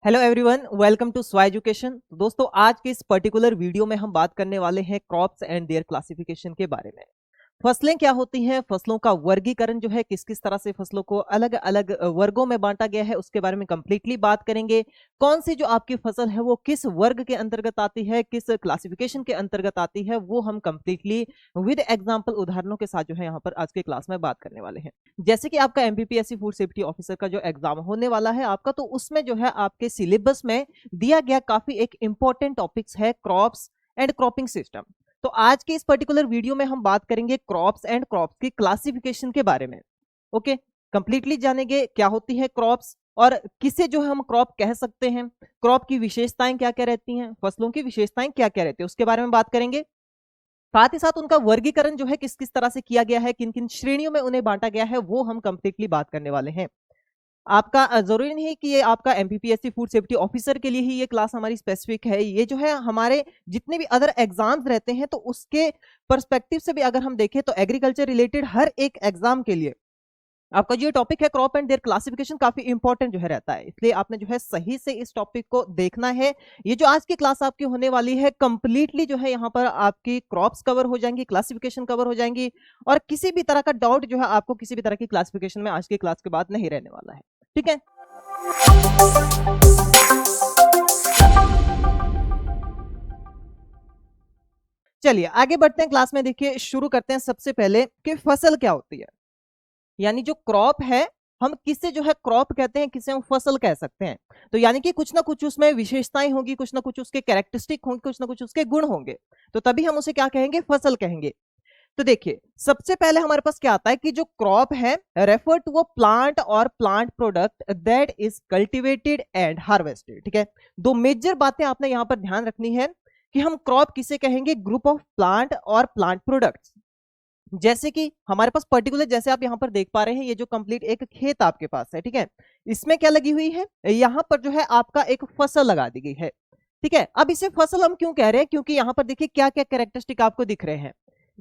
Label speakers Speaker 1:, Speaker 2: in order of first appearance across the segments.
Speaker 1: Hello everyone, welcome to स्वा education. दोस्तों, आज के इस पर्टिकुलर वीडियो में हम बात करने वाले हैं क्रॉप्स एंड देयर क्लासिफिकेशन के बारे में। फसलें क्या होती हैं, फसलों का वर्गीकरण जो है किस किस तरह से फसलों को अलग अलग वर्गों में बांटा गया है उसके बारे में कंप्लीटली बात करेंगे। कौन सी जो आपकी फसल है वो किस वर्ग के अंतर्गत आती है, किस क्लासिफिकेशन के अंतर्गत आती है, वो हम कंप्लीटली विद एग्जांपल उदाहरणों के साथ जो है यहाँ पर आज के क्लास में बात करने वाले हैं। जैसे कि आपका एमपीपीएससी फूड सेफ्टी ऑफिसर का जो एग्जाम होने वाला है आपका, तो उसमें जो है आपके सिलेबस में दिया गया काफी एक इंपॉर्टेंट टॉपिक्स है क्रॉप्स एंड क्रॉपिंग सिस्टम। तो आज के इस पर्टिकुलर वीडियो में हम बात करेंगे क्रॉप्स एंड क्रॉप्स की क्लासिफिकेशन के बारे में। ओके, कंप्लीटली जानेंगे क्या होती है क्रॉप्स और किसे जो है हम क्रॉप कह सकते हैं, क्रॉप की विशेषताएं क्या क्या रहती हैं, फसलों की विशेषताएं क्या क्या रहती है उसके बारे में बात करेंगे। साथ ही साथ उनका वर्गीकरण जो है किस किस तरह से किया गया है, किन किन श्रेणियों में उन्हें बांटा गया है, वो हम कंप्लीटली बात करने वाले हैं। आपका जरूरी नहीं है कि ये आपका एमपीपीएससी फूड सेफ्टी ऑफिसर के लिए ही ये क्लास हमारी स्पेसिफिक है। ये जो है हमारे जितने भी अदर एग्जाम्स रहते हैं तो उसके पर्सपेक्टिव से भी अगर हम देखें तो एग्रीकल्चर रिलेटेड हर एक एग्जाम के लिए आपका जो टॉपिक है क्रॉप एंड देयर क्लासिफिकेशन काफी इंपॉर्टेंट जो है रहता है, इसलिए आपने जो है सही से इस टॉपिक को देखना है। ये जो आज की क्लास आपकी होने वाली है कंप्लीटली जो है यहाँ पर आपकी क्रॉप्स कवर हो जाएंगी, क्लासिफिकेशन कवर हो जाएंगी और किसी भी तरह का डाउट जो है आपको किसी भी तरह की क्लासिफिकेशन में आज की क्लास के बाद नहीं रहने वाला है। ठीक है, चलिए आगे बढ़ते हैं क्लास में। देखिए शुरू करते हैं सबसे पहले कि फसल क्या होती है, यानी जो क्रॉप है हम किसे जो है क्रॉप कहते हैं, किसे हम फसल कह सकते हैं। तो यानी कि कुछ ना कुछ उसमें विशेषताएं होंगी, कुछ ना कुछ उसके कैरेक्टरिस्टिक होंगे, कुछ ना कुछ उसके गुण होंगे, तो तभी हम उसे क्या कहेंगे, फसल कहेंगे। तो देखिए सबसे पहले हमारे पास क्या आता है कि जो क्रॉप है रेफर टू वो प्लांट और plant product that is cultivated and harvested. ठीक है, दो मेजर बातें आपने यहां पर ध्यान रखनी है कि हम क्रॉप किसे कहेंगे, ग्रुप ऑफ प्लांट और प्लांट प्रोडक्ट्स। जैसे कि हमारे पास पर्टिकुलर, जैसे आप यहां पर देख पा रहे हैं, ये जो कंप्लीट एक खेत आपके पास है, ठीक है, इसमें क्या लगी हुई है, यहां पर जो है आपका एक फसल लगा दी गई है। ठीक है, अब इसे फसल हम क्यों कह रहे हैं, क्योंकि यहां पर देखिए क्या क्या कैरेक्टरिस्टिक आपको दिख रहे हैं।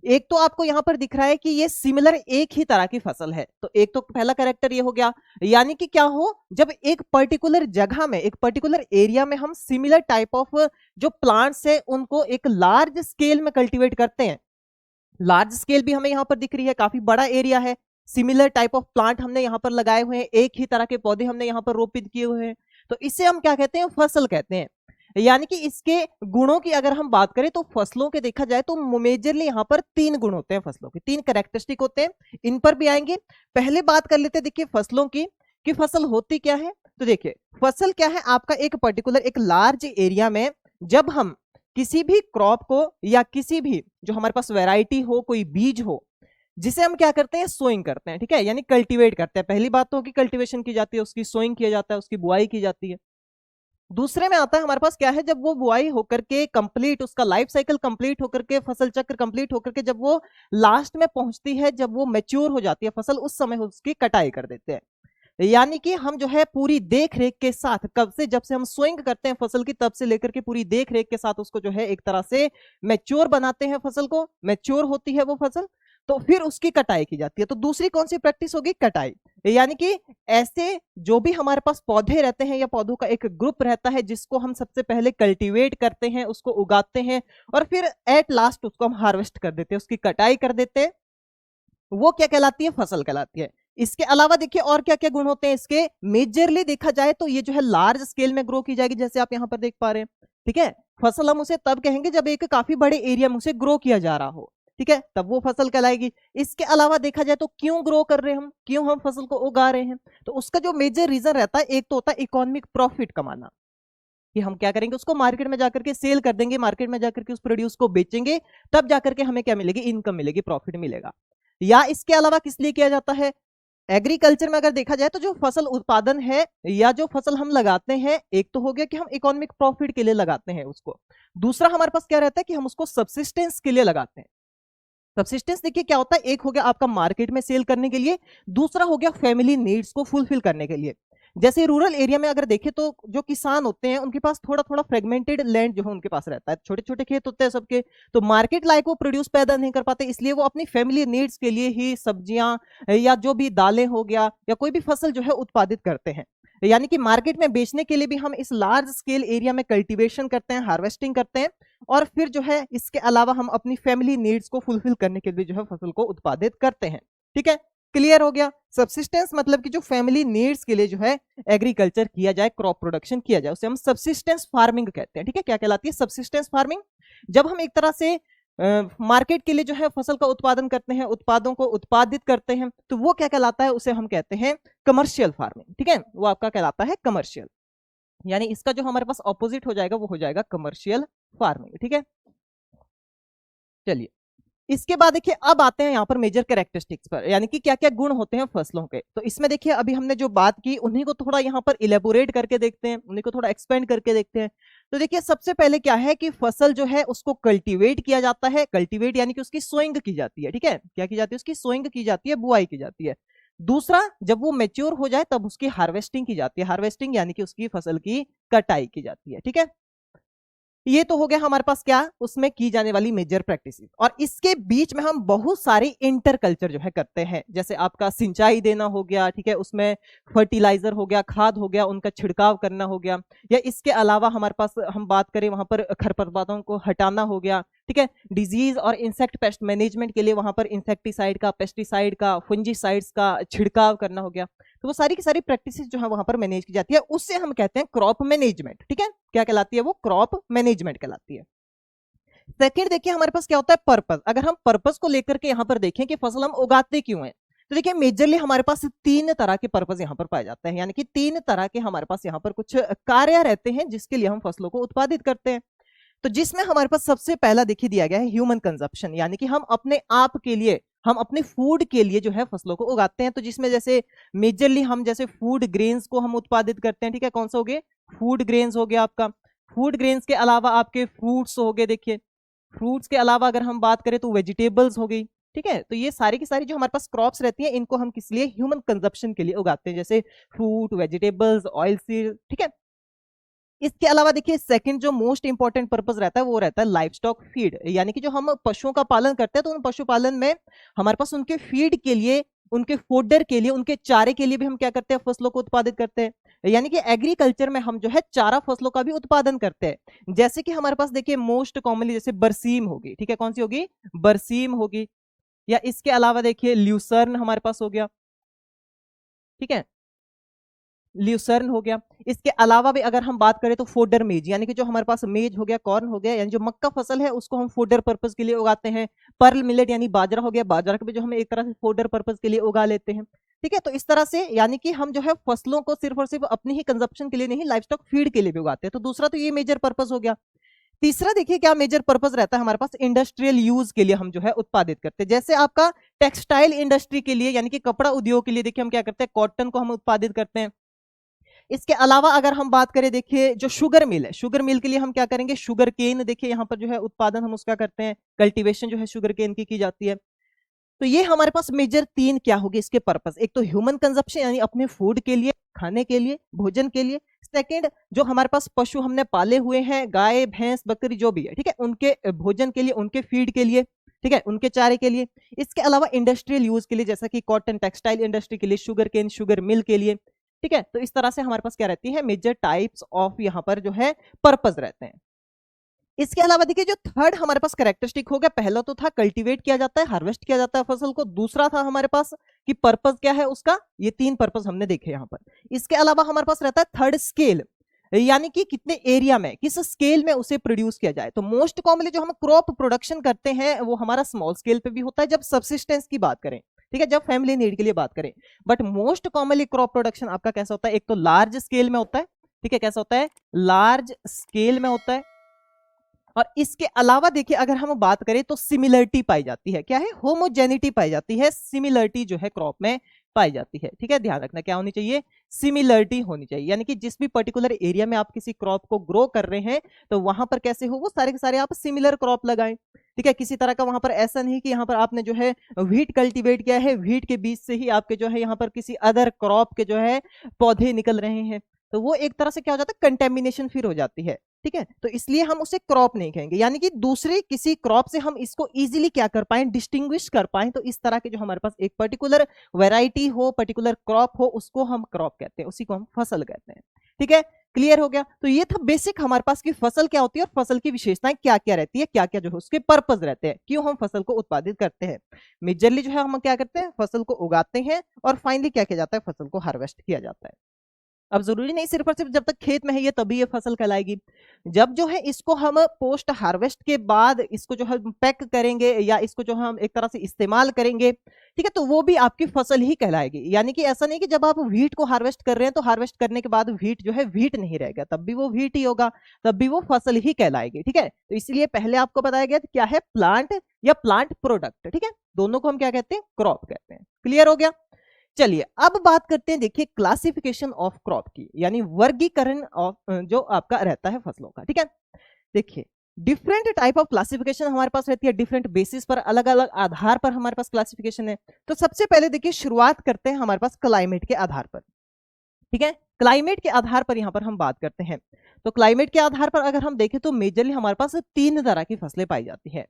Speaker 1: एक तो आपको यहां पर दिख रहा है कि ये सिमिलर एक ही तरह की फसल है, तो एक तो पहला कैरेक्टर ये हो गया, यानी कि क्या हो, जब एक पर्टिकुलर जगह में, एक पर्टिकुलर एरिया में हम सिमिलर टाइप ऑफ जो प्लांट्स है उनको एक लार्ज स्केल में कल्टीवेट करते हैं। लार्ज स्केल भी हमें यहाँ पर दिख रही है, काफी बड़ा एरिया है, सिमिलर टाइप ऑफ प्लांट हमने यहाँ पर लगाए हुए हैं, एक ही तरह के पौधे हमने यहाँ पर रोपित किए हुए हैं, तो इसे हम क्या कहते हैं, फसल कहते हैं। यानी कि इसके गुणों की अगर हम बात करें तो फसलों के देखा जाए तो मेजरली यहाँ पर तीन गुण होते हैं, फसलों के तीन कैरेक्टरिस्टिक होते हैं, इन पर भी आएंगे। पहले बात कर लेते हैं देखिए फसलों की कि फसल होती क्या है। तो देखिए फसल क्या है, आपका एक पर्टिकुलर एक लार्ज एरिया में जब हम किसी भी क्रॉप को या किसी भी जो हमारे पास वैरायटी हो, कोई बीज हो, जिसे हम क्या करते हैं, सोइंग करते हैं। ठीक है, यानी कल्टीवेट करते हैं। पहली बात तो होगी कल्टीवेशन की जाती है, उसकी सोइंग किया जाता है, उसकी बुआई की जाती है। दूसरे में आता है हमारे पास क्या है, जब वो बुआई होकर के कंप्लीट, उसका लाइफ साइकिल कंप्लीट होकर के, फसल चक्र कंप्लीट होकर के जब वो लास्ट में पहुंचती है, जब वो मैच्योर हो जाती है फसल, उस समय उसकी कटाई कर देते हैं। यानी कि हम जो है पूरी देख रेख के साथ, कब से, जब से हम सोइंग करते हैं फसल की, तब से लेकर के पूरी देख रेख के साथ उसको जो है एक तरह से मैच्योर बनाते हैं, फसल को मैच्योर होती है वो फसल, तो फिर उसकी कटाई की जाती है। तो दूसरी कौन सी प्रैक्टिस होगी, कटाई। यानी कि ऐसे जो भी हमारे पास पौधे रहते हैं या पौधों का एक ग्रुप रहता है जिसको हम सबसे पहले कल्टीवेट करते हैं, उसको उगाते हैं और फिर एट लास्ट उसको हम हार्वेस्ट कर देते हैं, उसकी कटाई कर देते हैं, वो क्या कहलाती है, फसल कहलाती है। इसके अलावा देखिए और क्या क्या गुण होते हैं इसके, मेजरली देखा जाए तो ये जो है लार्ज स्केल में ग्रो की जाएगी, जैसे आप यहां पर देख पा रहे हैं। ठीक है, फसल हम उसे तब कहेंगे जब एक काफी बड़े एरिया में उसे ग्रो किया जा रहा हो, ठीक है, तब वो फसल कहलाएगी। इसके अलावा देखा जाए तो क्यों ग्रो कर रहे हैं हम, क्यों हम फसल को उगा रहे हैं, तो उसका जो मेजर रीजन रहता है, एक तो होता है इकोनॉमिक प्रॉफिट कमाना, कि हम क्या करेंगे, उसको मार्केट में जाकर के सेल कर देंगे, मार्केट में जाकर के उस प्रोड्यूस को बेचेंगे, तब जाकर के हमें क्या मिलेगी, इनकम मिलेगी, प्रॉफिट मिलेगा। या इसके अलावा किस लिए किया जाता है, एग्रीकल्चर में अगर देखा जाए तो जो फसल उत्पादन है या जो फसल हम लगाते हैं, एक तो हो गया कि हम इकोनॉमिक प्रॉफिट के लिए लगाते हैं उसको, दूसरा हमारे पास क्या रहता है कि हम उसको सब्सिस्टेंस के लिए लगाते हैं। सब्सिस्टेंस देखिए क्या होता है, एक हो गया आपका मार्केट में सेल करने के लिए, दूसरा हो गया फैमिली नीड्स को फुलफिल करने के लिए। जैसे रूरल एरिया में अगर देखें तो जो किसान होते हैं उनके पास थोड़ा थोड़ा फ्रेगमेंटेड लैंड जो है उनके पास रहता है, छोटे छोटे खेत होते हैं सबके, तो मार्केट लायक वो प्रोड्यूस पैदा नहीं कर पाते, इसलिए वो अपनी फैमिली नीड्स के लिए ही सब्जियां या जो भी दालें हो गया या कोई भी फसल जो है उत्पादित करते हैं। यानी कि मार्केट में बेचने के लिए भी हम इस लार्ज स्केल एरिया में कल्टीवेशन करते हैं, हार्वेस्टिंग करते हैं, और फिर जो है इसके अलावा हम अपनी फैमिली नीड्स को फुलफिल करने के लिए जो है फसल को उत्पादित करते हैं। ठीक है, क्लियर हो गया। सब्सिस्टेंस मतलब कि जो फैमिली नीड्स के लिए जो है एग्रीकल्चर किया जाए, क्रॉप प्रोडक्शन किया जाए, उसे हम सब्सिस्टेंस फार्मिंग कहते हैं। ठीक है, क्या कहलाती है? Subsistence farming. जब हम एक तरह से मार्केट के लिए जो है फसल का उत्पादन करते हैं, उत्पादों को उत्पादित करते हैं, तो वो क्या कहलाता है? उसे हम कहते हैं कमर्शियल फार्मिंग। ठीक है, वो आपका कहलाता है कमर्शियल, यानी इसका जो हमारे पास ऑपोजिट हो जाएगा वो हो जाएगा कमर्शियल फार्मिंग। ठीक है, चलिए इसके बाद देखिए अब आते हैं यहाँ पर मेजर कैरेक्टरिस्टिक्स पर, यानी कि क्या क्या गुण होते हैं फसलों के। तो इसमें देखिए अभी हमने जो बात की उन्हीं को थोड़ा यहाँ पर इलेबोरेट करके देखते हैं, उन्हीं को थोड़ा एक्सपेंड करके देखते हैं। तो देखिए सबसे पहले क्या है कि फसल जो है उसको कल्टीवेट किया जाता है। कल्टीवेट यानी कि उसकी सोइंग की जाती है। ठीक है, क्या की जाती है? उसकी सोइंग की जाती है, बुआई की जाती है। दूसरा, जब वो मेच्योर हो जाए तब उसकी हार्वेस्टिंग की जाती है। हार्वेस्टिंग यानी कि उसकी फसल की कटाई की जाती है। ठीक है, ये तो हो गया हमारे पास क्या उसमें की जाने वाली मेजर प्रैक्टिस। और इसके बीच में हम बहुत सारी इंटरकल्चर जो है करते हैं, जैसे आपका सिंचाई देना हो गया, ठीक है, उसमें फर्टिलाइजर हो गया, खाद हो गया, उनका छिड़काव करना हो गया, या इसके अलावा हमारे पास हम बात करें वहां पर खरपतवारों को हटाना हो गया। ठीक है, डिजीज और इंसेक्ट पेस्ट मैनेजमेंट के लिए वहां पर इंसेक्टिसाइड का, पेस्टिसाइड का, फंजीसाइड्स का छिड़काव करना हो गया। तो वो सारी की सारी प्रैक्टिसेस जो है वहां पर मैनेज की जाती है, उससे हम कहते हैं क्रॉप मैनेजमेंट। ठीक है, क्या कहलाती है? वो क्रॉप मैनेजमेंट कहलाती है। सेकंड देखिए हमारे पास क्या होता है? पर्पस। अगर हम पर्पस को लेकर के यहाँ पर देखें कि फसल हम उगाते क्यों हैं, तो देखिए मेजरली हमारे पास 3 तरह के पर्पस यहाँ पर पाए जाते हैं, यानी कि 3 तरह के हमारे पास यहाँ पर कुछ कार्य रहते हैं जिसके लिए हम फसलों को उत्पादित करते हैं। तो जिसमें हमारे पास सबसे पहला देखिए दिया गया है ह्यूमन कंजप्शन, यानी कि हम अपने आप के लिए, हम अपने फूड के लिए जो है फसलों को उगाते हैं। तो जिसमें जैसे मेजरली हम जैसे फूड ग्रेन्स को हम उत्पादित करते हैं। ठीक है, कौन सा हो गए? फूड ग्रेन्स हो गया आपका। फूड ग्रेन्स के अलावा आपके फ्रूट्स हो गए, देखिए फ्रूट्स के अलावा अगर हम बात करें तो वेजिटेबल्स हो गई। ठीक है, तो ये सारी की सारी जो हमारे पास क्रॉप्स रहती है इनको हम किस लिए? ह्यूमन कंजप्शन के लिए उगाते हैं, जैसे फ्रूट, वेजिटेबल्स, ऑयल सीड। ठीक है, इसके अलावा देखिए सेकंड जो मोस्ट इंपॉर्टेंट पर्पस रहता है वो रहता है लाइफ स्टॉक फीड, यानी कि जो हम पशुओं का पालन करते हैं तो उन पशुपालन में हमारे पास उनके फीड के लिए, उनके फोडर के लिए, उनके चारे के लिए भी हम क्या करते हैं? फसलों को उत्पादित करते हैं। यानी कि एग्रीकल्चर में हम जो है चारा फसलों का भी उत्पादन करते हैं। जैसे कि हमारे पास देखिए मोस्ट कॉमनली जैसे बरसीम होगी। ठीक है, कौन सी होगी? बरसीम होगी। या इसके अलावा देखिए ल्यूसर्न हमारे पास हो गया। ठीक है, ल्यूसर्न हो गया। इसके अलावा भी अगर हम बात करें तो फोडर मेज, यानी कि जो हमारे पास मेज हो गया, कॉर्न हो गया, यानी जो मक्का फसल है उसको हम फोडर पर्पस के लिए उगाते हैं। पर्ल मिलेट यानी बाजरा हो गया, बाजरा को भी जो हम एक तरह से फोडर पर्पस के लिए उगा लेते हैं। ठीक है, तो इस तरह से यानी कि हम जो है फसलों को सिर्फ और सिर्फ अपनी ही कंजप्शन के लिए नहीं, लाइफ स्टॉक फीड के लिए भी उगाते हैं। तो दूसरा तो ये मेजर पर्पस हो गया। तीसरा देखिए क्या मेजर पर्पस रहता है हमारे पास? इंडस्ट्रियल यूज के लिए हम जो है उत्पादित करते हैं। जैसे आपका टेक्सटाइल इंडस्ट्री के लिए, यानी कि कपड़ा उद्योग के लिए देखिए हम क्या करते हैं? कॉटन को हम उत्पादित करते हैं। इसके अलावा अगर हम बात करें देखिए जो शुगर मिल है, शुगर मिल के लिए हम क्या करेंगे? शुगर केन देखिए यहाँ पर जो है उत्पादन हम उसका करते हैं, कल्टीवेशन जो है शुगर केन की जाती है। तो ये हमारे पास मेजर 3 क्या होगी इसके पर्पस? एक तो ह्यूमन कंजप्शन यानी अपने फूड के लिए, खाने के लिए, भोजन के लिए। सेकंड, जो हमारे पास पशु हमने पाले हुए हैं, गाय भैंस बकरी जो भी है, ठीक है, उनके भोजन के लिए, उनके फीड के लिए, ठीक है, उनके चारे के लिए। इसके अलावा इंडस्ट्रियल यूज के लिए, जैसा कि कॉटन टेक्सटाइल इंडस्ट्री के लिए, शुगर केन शुगर मिल के लिए। ठीक है, तो इस तरह से हमारे पास क्या रहती है? मेजर टाइप्स ऑफ यहाँ पर जो है पर्पस रहते हैं। इसके अलावा देखिए जो थर्ड हमारे पास कैरेक्टरिस्टिक हो गया, पहला तो था कल्टीवेट किया जाता है, हार्वेस्ट किया जाता है फसल को। दूसरा था हमारे पास कि पर्पस क्या है उसका, ये 3 पर्पस हमने देखे यहाँ पर। इसके अलावा हमारे पास रहता है थर्ड स्केल, यानी कि कितने एरिया में, किस स्केल में उसे प्रोड्यूस किया जाए। तो मोस्ट कॉमनली जो हम क्रॉप प्रोडक्शन करते हैं वो हमारा स्मॉल स्केल पे भी होता है जब सब्सिस्टेंस की बात करें, ठीक है, जब फैमिली नीड के लिए बात करें। But most commonly crop production आपका कैसा होता है? एक तो लार्ज स्केल में होता है, ठीक है, कैसा होता है? लार्ज स्केल में होता है। और इसके अलावा देखिए अगर हम बात करें तो सिमिलरिटी पाई जाती है, क्या है? होमोजेनिटी पाई जाती है, सिमिलरिटी जो है क्रॉप में पाई जाती है। ठीक है, ध्यान रखना क्या होनी चाहिए? सिमिलरिटी होनी चाहिए, यानी कि जिस भी पर्टिकुलर एरिया में आप किसी क्रॉप को ग्रो कर रहे हैं तो वहां पर कैसे हो, वो सारे के सारे आप सिमिलर क्रॉप लगाएं। ठीक है, किसी तरह का वहां पर ऐसा नहीं कि यहाँ पर आपने जो है व्हीट कल्टीवेट किया है, व्हीट के बीच से ही आपके जो है यहाँ पर किसी अदर क्रॉप के जो है पौधे निकल रहे हैं, तो वो एक तरह से क्या हो जाता है? कंटेमिनेशन फिर हो जाती है। ठीक है, तो इसलिए हम उसे क्रॉप नहीं कहेंगे, यानी कि दूसरे किसी क्रॉप से हम इसको इजीली क्या कर पाए, डिस्टिंग्विश कर पाए। तो इस तरह के जो हमारे पास एक पर्टिकुलर वैरायटी हो, पर्टिकुलर क्रॉप हो, उसको हम क्रॉप कहते हैं, उसी को हम फसल कहते हैं। ठीक है, क्लियर हो गया। तो ये था बेसिक हमारे पास कि फसल क्या होती है और फसल की विशेषताएं क्या क्या रहती है, क्या क्या जो है उसके पर्पस रहते हैं, क्यों हम फसल को उत्पादित करते हैं। मेजरली जो है हम क्या करते हैं, फसल को उगाते हैं और फाइनली क्या किया जाता है, फसल को हार्वेस्ट किया जाता है। अब जरूरी नहीं सिर्फ और सिर्फ जब तक खेत में है ये तभी ये फसल कहलाएगी। जब जो है इसको हम पोस्ट हार्वेस्ट के बाद इसको जो है पैक करेंगे या इसको जो हम एक तरह से इस्तेमाल करेंगे, ठीक है, तो वो भी आपकी फसल ही कहलाएगी। यानी कि ऐसा नहीं कि जब आप व्हीट को हार्वेस्ट कर रहे हैं तो हार्वेस्ट करने के बाद व्हीट जो है व्हीट नहीं रहेगा, तब भी वो व्हीट ही होगा, तब भी वो फसल ही कहलाएगी। ठीक है, तो इसलिए पहले आपको बताया गया क्या है, प्लांट या प्लांट प्रोडक्ट। ठीक है, दोनों को हम क्या कहते हैं, क्रॉप कहते हैं। क्लियर हो गया। चलिए अब बात करते हैं, देखिए क्लासिफिकेशन ऑफ क्रॉप की, यानी वर्गीकरण ऑफ जो आपका रहता है फसलों का। ठीक है, देखिए डिफरेंट टाइप ऑफ क्लासिफिकेशन हमारे पास रहती है, डिफरेंट बेसिस पर, अलग अलग आधार पर हमारे पास क्लासिफिकेशन है। तो सबसे पहले देखिए शुरुआत करते हैं हमारे पास क्लाइमेट के आधार पर। ठीक है, क्लाइमेट के आधार पर यहां पर हम बात करते हैं। तो क्लाइमेट के आधार पर अगर हम देखें तो मेजरली हमारे पास 3 तरह की फसलें पाई जाती है।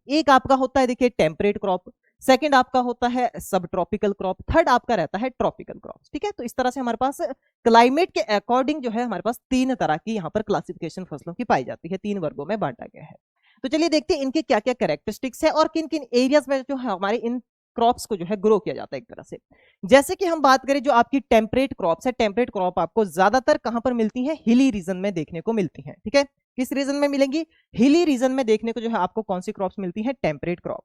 Speaker 1: एक आपका होता है देखिए टेम्परेट क्रॉप, सेकंड आपका होता है सब ट्रॉपिकल क्रॉप, थर्ड आपका रहता है ट्रॉपिकल क्रॉप। ठीक है, तो इस तरह से हमारे पास क्लाइमेट के अकॉर्डिंग जो है हमारे पास 3 तरह की यहाँ पर क्लासिफिकेशन फसलों की पाई जाती है, 3 वर्गों में बांटा गया है। तो चलिए देखते हैं इनके क्या क्या कैरेक्टरिस्टिक्स है और किन किन एरियाज में जो है हमारे इन क्रॉप्स को जो है ग्रो किया जाता है एक तरह से। जैसे कि हम बात करें जो आपकी टेम्परेट क्रॉप्स है, टेम्परेट क्रॉप आपको ज्यादातर कहां पर मिलती है, हिली रीजन में देखने को मिलती है। ठीक है, किस रीजन में मिलेंगी, हिली रीजन में देखने को जो है आपको कौन सी क्रॉप्स मिलती है, टेम्परेट क्रॉप।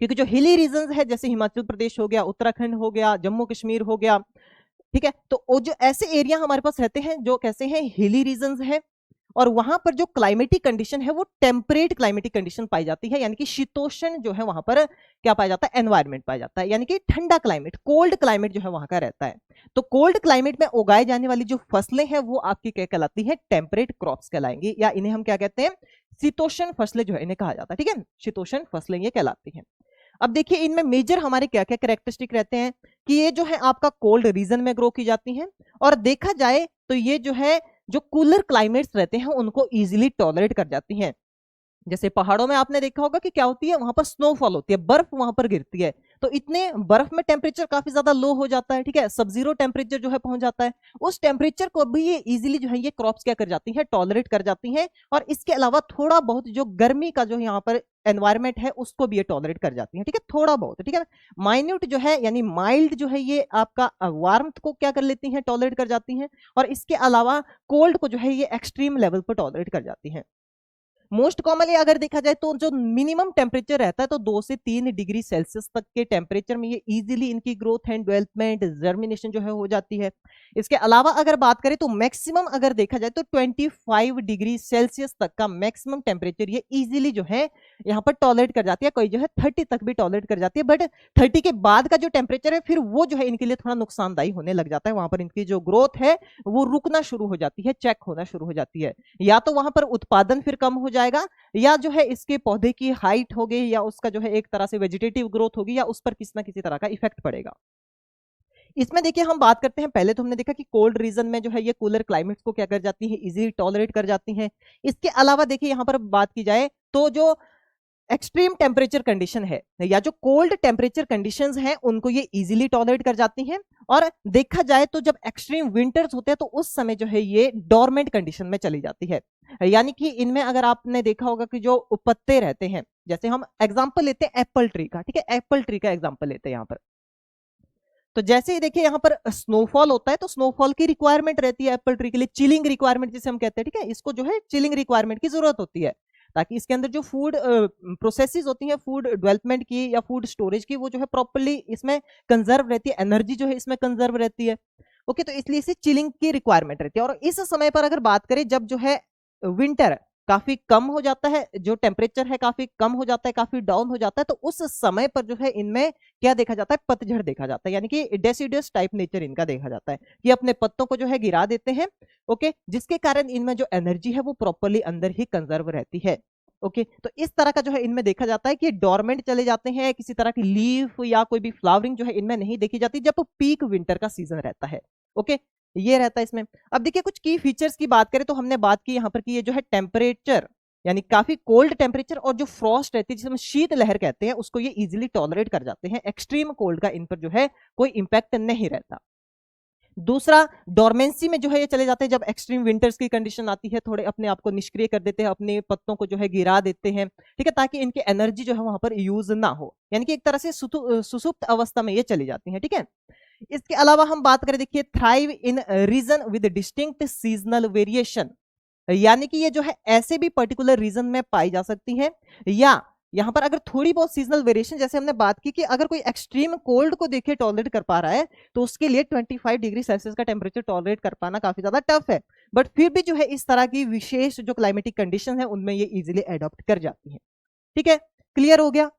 Speaker 1: क्योंकि जो हिली रीजन है जैसे हिमाचल प्रदेश हो गया, उत्तराखंड हो गया, जम्मू कश्मीर हो गया, ठीक है, तो वो जो ऐसे एरिया हमारे पास रहते हैं जो कैसे हैं, हिली रीजन है, और वहां पर जो क्लाइमेटिक कंडीशन है वो टेम्परेट क्लाइमेटिक कंडीशन पाई जाती है, यानी कि शीतोष्ण जो है वहां पर क्या पाया जाता है, एनवायरमेंट पाया जाता है, यानी कि ठंडा क्लाइमेट, कोल्ड क्लाइमेट जो है वहां का रहता है। तो कोल्ड क्लाइमेट में उगाए जाने वाली जो फसलें हैं वो आपकी क्या कहलाती है, टेम्परेट क्रॉप्स कहलाएंगी, या इन्हें हम क्या कहते हैं, शीतोष्ण फसलें जो है इन्हें कहा जाता है। ठीक है, शीतोष्ण फसलें ये कहलाती हैं। अब देखिए इनमें मेजर हमारे क्या क्या कैरेक्टरिस्टिक रहते हैं कि ये जो है आपका कोल्ड रीजन में ग्रो की जाती हैं, और देखा जाए तो ये जो है जो कूलर क्लाइमेट्स रहते हैं उनको इजीली टॉलरेट कर जाती हैं। जैसे पहाड़ों में आपने देखा होगा कि क्या होती है, वहां पर स्नोफॉल होती है, बर्फ वहां पर गिरती है, तो इतने बर्फ में टेम्परेचर काफी ज्यादा लो हो जाता है। ठीक है, सब जीरो टेम्परेचर जो है पहुंच जाता है, उस टेम्परेचर को भी ये इजीली जो है ये क्रॉप्स क्या कर जाती हैं, टॉलरेट कर जाती हैं। और इसके अलावा थोड़ा बहुत जो गर्मी का जो यहाँ पर एनवायरमेंट है उसको भी ये टॉलरेट कर जाती है। ठीक है, थोड़ा बहुत, ठीक है, माइन्यूट जो है यानी माइल्ड जो है ये आपका वार्मथ को क्या कर लेती हैं, टॉलरेट कर जाती हैं, और इसके अलावा कोल्ड को जो है ये एक्सट्रीम लेवल पर टॉलरेट कर जाती हैं। मोस्ट कॉमनली अगर देखा जाए तो जो मिनिमम टेम्परेचर रहता है तो 2 से 3 डिग्री सेल्सियस तक के टेम्परेचर में ये इजीली इनकी ग्रोथ एंड डेवलपमेंट जर्मिनेशन जो है हो जाती है। इसके अलावा अगर बात करें तो मैक्सिमम अगर देखा जाए तो 25 डिग्री सेल्सियस तक का मैक्सिमम टेम्परेचर ये इजीली जो है यहाँ पर टॉलरेट कर जाती है, कोई जो है 30 तक भी टॉलरेट कर जाती है। बट 30 के बाद का जो टेम्परेचर है फिर वो जो है इनके लिए थोड़ा नुकसानदायी होने लग जाता है, वहां पर इनकी जो ग्रोथ है वो रुकना शुरू हो जाती है, चेक होना शुरू हो जाती है, या तो वहां पर उत्पादन फिर कम हो जाएगा, या जो है इसके पौधे की हाइट हो गई, या उसका जो है एक तरह से वेजिटेटिव ग्रोथ होगी, या उस पर किसी ना किसी तरह का इफेक्ट पड़ेगा। इसमें देखिए हम बात करते हैं, पहले तो हमने देखा कि कोल्ड रीजन में जो है ये कूलर क्लाइमेट्स को क्या कर जाती है, इजीली टॉलरेट कर जाती हैं। इसके अलावा देखिए यहाँ पर बात की जाए तो जो एक्सट्रीम टेम्परेचर कंडीशन है या जो कोल्ड टेम्परेचर कंडीशंस हैं उनको ये इजीली टॉलरेट कर जाती हैं। और देखा जाए तो जब एक्सट्रीम विंटर्स होते हैं तो उस समय जो है ये डोरमेंट कंडीशन में चली जाती है, यानी कि इनमें अगर आपने देखा होगा कि जो पत्ते रहते हैं, जैसे हम एग्जांपल लेते हैं एप्पल ट्री का, ठीक है, एप्पल ट्री का एग्जांपल लेते हैं यहाँ पर। तो जैसे ही देखिए यहाँ पर स्नोफॉल होता है तो स्नोफॉल की रिक्वायरमेंट रहती है एप्पल ट्री के लिए, चिलिंग रिक्वायरमेंट जिसे हम कहते हैं, ठीक है, इसको जो है चिलिंग रिक्वायरमेंट की जरूरत होती है ताकि इसके अंदर जो फूड प्रोसेसेस होती हैं फूड डेवलपमेंट की या फूड स्टोरेज की वो जो है प्रॉपर्ली इसमें कंजर्व रहती है, एनर्जी जो है इसमें कंजर्व रहती है। ओके, तो इसलिए इसे चिलिंग की रिक्वायरमेंट रहती है। और इस समय पर अगर बात करें जब जो है विंटर काफी कम हो जाता है, जो टेम्परेचर है काफी कम हो जाता है, काफी डाउन हो जाता है, तो उस समय पर जो है इनमें क्या देखा जाता है, पतझड़ देखा जाता है, यानी कि डेसिडस टाइप नेचर इनका देखा जाता है, ये अपने पत्तों को जो है गिरा देते हैं। ओके, जिसके कारण इनमें जो एनर्जी है वो प्रॉपर्ली अंदर ही कंजर्व रहती है। ओके, तो इस तरह का जो है इनमें देखा जाता है कि डोरमेंट चले जाते हैं, किसी तरह की लीफ या कोई भी फ्लावरिंग जो है इनमें नहीं देखी जाती जब पीक विंटर का सीजन रहता है। ओके, ये रहता है इसमें। अब देखिए कुछ की फीचर्स की बात करें तो हमने बात की यहाँ पर कि ये जो है टेम्परेचर यानी काफी कोल्ड टेम्परेचर और जो फ्रॉस्ट रहती है जिसे हम शीत लहर कहते हैं उसको ये इजीली टॉलरेट कर जाते हैं। एक्सट्रीम कोल्ड का इन पर जो है कोई इंपैक्ट नहीं रहता। दूसरा, डोरमेंसी में जो है ये चले जाते हैं जब एक्सट्रीम विंटर्स की कंडीशन आती है, थोड़े अपने आप को निष्क्रिय कर देते हैं, अपने पत्तों को जो है गिरा देते हैं, ठीक है, ताकि इनकी एनर्जी जो है वहां पर यूज ना हो, यानी कि एक तरह से सुसुप्त अवस्था में ये चली जाती है। ठीक है, इसके अलावा हम बात करें, देखिए thrive in region with distinct seasonal variation, यानी कि ये जो है ऐसे भी पर्टिकुलर रीजन में पाई जा सकती है, या यहां पर अगर थोड़ी बहुत सीजनल वेरिएशन, जैसे हमने बात की कि अगर कोई एक्सट्रीम कोल्ड को देखिए टॉलरेट कर पा रहा है तो उसके लिए 25 डिग्री सेल्सियस का टेम्परेचर टॉलरेट कर पाना काफी ज्यादा टफ है, बट फिर भी जो है इस तरह की विशेष जो क्लाइमेटिक कंडीशन है उनमें ये इजीली एडॉप्ट कर जाती है। ठीक है, क्लियर हो गया।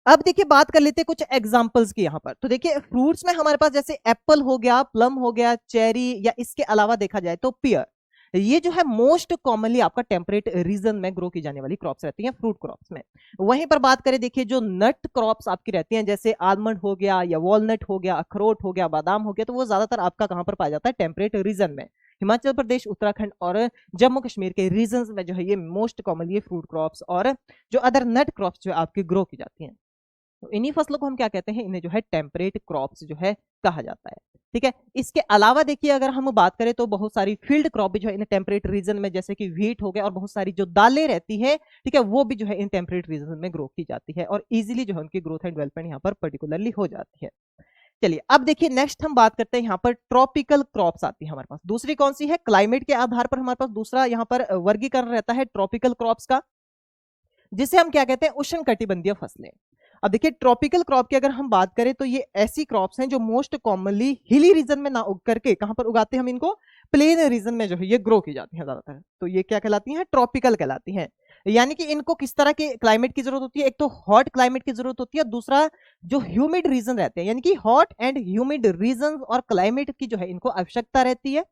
Speaker 1: अब देखिए बात कर लेते हैं कुछ एग्जांपल्स की यहाँ पर। तो देखिए फ्रूट्स में हमारे पास जैसे एप्पल हो गया, प्लम हो गया, चेरी, या इसके अलावा देखा जाए तो पियर, ये जो है मोस्ट कॉमनली आपका टेम्परेट रीजन में ग्रो की जाने वाली क्रॉप्स रहती हैं फ्रूट क्रॉप्स में। वहीं पर बात करें, देखिए जो नट क्रॉप्स आपकी रहती हैं जैसे आलमंड हो गया या वॉलनट हो गया, अखरोट हो गया, बादाम हो गया, तो वो ज्यादातर आपका कहां पर पाया जाता है? टेम्परेट रीजन में। हिमाचल प्रदेश, उत्तराखंड और जम्मू कश्मीर के रीजन में जो है ये मोस्ट कॉमनली फ्रूट क्रॉप्स और जो अदर नट क्रॉप्स जो आपकी ग्रो की जाती हैं। तो इन्हीं फसलों को हम क्या कहते हैं? इन्हें जो है टेम्परेट क्रॉप्स जो है कहा जाता है। ठीक है, इसके अलावा देखिए अगर हम बात करें तो बहुत सारी फील्ड क्रॉप भी जो है इन टेम्परेट रीजन में, जैसे कि व्हीट हो गया और बहुत सारी जो दालें रहती है, ठीक है, वो भी जो है इन टेम्परेट रीजन में ग्रो की जाती है और इजीली जो है उनकी ग्रोथ एंड डेवलपमेंट यहाँ पर पर्टिकुलरली हो जाती है। चलिए अब देखिए नेक्स्ट हम बात करते हैं, यहाँ पर ट्रॉपिकल क्रॉप्स आती है हमारे पास। दूसरी कौन सी है? क्लाइमेट के आधार पर हमारे पास दूसरा यहाँ पर वर्गीकरण रहता है ट्रॉपिकल क्रॉप्स का, जिसे हम क्या कहते हैं? उष्णकटिबंधीय फसलें। अब देखिए ट्रॉपिकल क्रॉप की अगर हम बात करें तो ये ऐसी क्रॉप्स हैं जो मोस्ट कॉमनली हिली रीजन में ना उग करके कहां पर उगाते हैं हम इनको? प्लेन रीजन में जो है ये ग्रो की जाती है ज्यादातर। तो ये क्या कहलाती हैं? ट्रॉपिकल कहलाती हैं। यानी कि इनको किस तरह के क्लाइमेट की जरूरत होती है? एक तो हॉट क्लाइमेट की जरूरत होती है, दूसरा जो ह्यूमिड रीजन रहते हैं, यानी कि हॉट एंड ह्यूमिड रीजन और क्लाइमेट की जो है इनको आवश्यकता रहती है।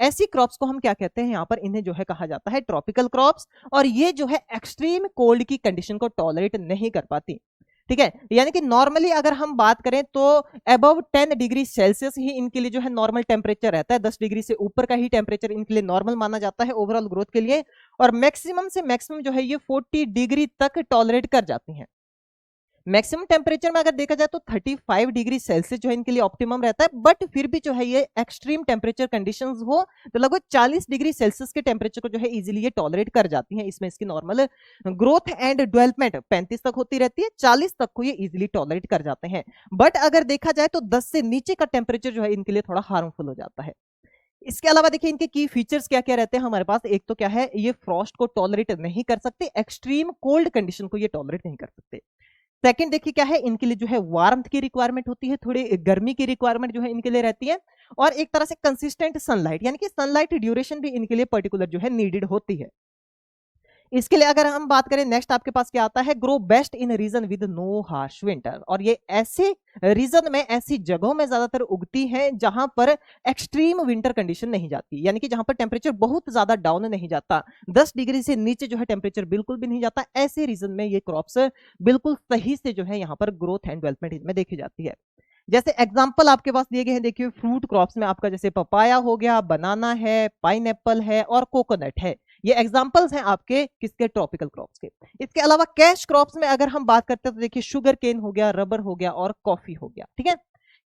Speaker 1: ऐसी क्रॉप्स को हम क्या कहते हैं? यहाँ पर इन्हें जो है कहा जाता है ट्रॉपिकल क्रॉप्स, और ये जो है एक्सट्रीम कोल्ड की कंडीशन को टॉलरेट नहीं कर पाती। ठीक है, यानी कि नॉर्मली अगर हम बात करें तो अबव 10 डिग्री सेल्सियस ही इनके लिए जो है नॉर्मल टेम्परेचर रहता है। 10 डिग्री से ऊपर का ही टेम्परेचर इनके लिए नॉर्मल माना जाता है ओवरऑल ग्रोथ के लिए, और मैक्सिमम से मैक्सिमम जो है ये 40 डिग्री तक टॉलरेट कर जाती हैं। मैक्सिमम टेम्परेचर में अगर देखा जाए तो 35 डिग्री सेल्सियस जो है इनके लिए ऑप्टिमम रहता है, बट फिर भी जो है ये एक्सट्रीम टेम्परेचर कंडीशंस हो तो लगभग 40 डिग्री सेल्सियस के टेम्परेचर को जो है इजीली ये टॉलरेट कर जाती हैं। इसमें इसकी नॉर्मल ग्रोथ एंड डेवलपमेंट 35 तक होती रहती है, 40 तक को ये इजीली टॉलरेट कर जाते हैं। बट अगर देखा जाए तो 10 से नीचे का टेम्परेचर जो है इनके लिए थोड़ा हार्मफुल हो जाता है। इसके अलावा देखिए इनके की फीचर्स क्या क्या रहते हैं हमारे पास। एक तो क्या है, ये फ्रॉस्ट को टॉलरेट नहीं कर सकते, एक्सट्रीम कोल्ड कंडीशन को ये टॉलरेट नहीं कर सकते। सेकंड देखिए क्या है, इनके लिए जो है वार्मथ की रिक्वायरमेंट होती है, थोड़ी गर्मी की रिक्वायरमेंट जो है इनके लिए रहती है, और एक तरह से कंसिस्टेंट सनलाइट, यानी कि सनलाइट ड्यूरेशन भी इनके लिए पर्टिकुलर जो है नीडेड होती है। इसके लिए अगर हम बात करें नेक्स्ट आपके पास क्या आता है? Grow best in region with no harsh winter, और ये ऐसे रीजन में, ऐसी जगहों में ज्यादातर उगती है जहां पर एक्सट्रीम विंटर कंडीशन नहीं जाती, यानी कि जहां पर टेम्परेचर बहुत ज्यादा डाउन नहीं जाता, 10 डिग्री से नीचे जो है टेम्परेचर बिल्कुल भी नहीं जाता। ऐसे रीजन में ये क्रॉप्स बिल्कुल सही से जो है यहाँ पर ग्रोथ एंड डेवलपमेंट इनमें देखी जाती है। जैसे एग्जाम्पल आपके पास दिए गए हैं, देखिए फ्रूट क्रॉप्स में आपका जैसे पपाया हो गया, बनाना है, पाइनएप्पल है और कोकोनट है। ये एग्जांपल्स हैं आपके किसके? ट्रॉपिकल क्रॉप्स के। इसके अलावा कैश क्रॉप्स में अगर हम बात करते हैं तो देखिए शुगर केन हो गया, रबर हो गया और कॉफी हो गया। ठीक है,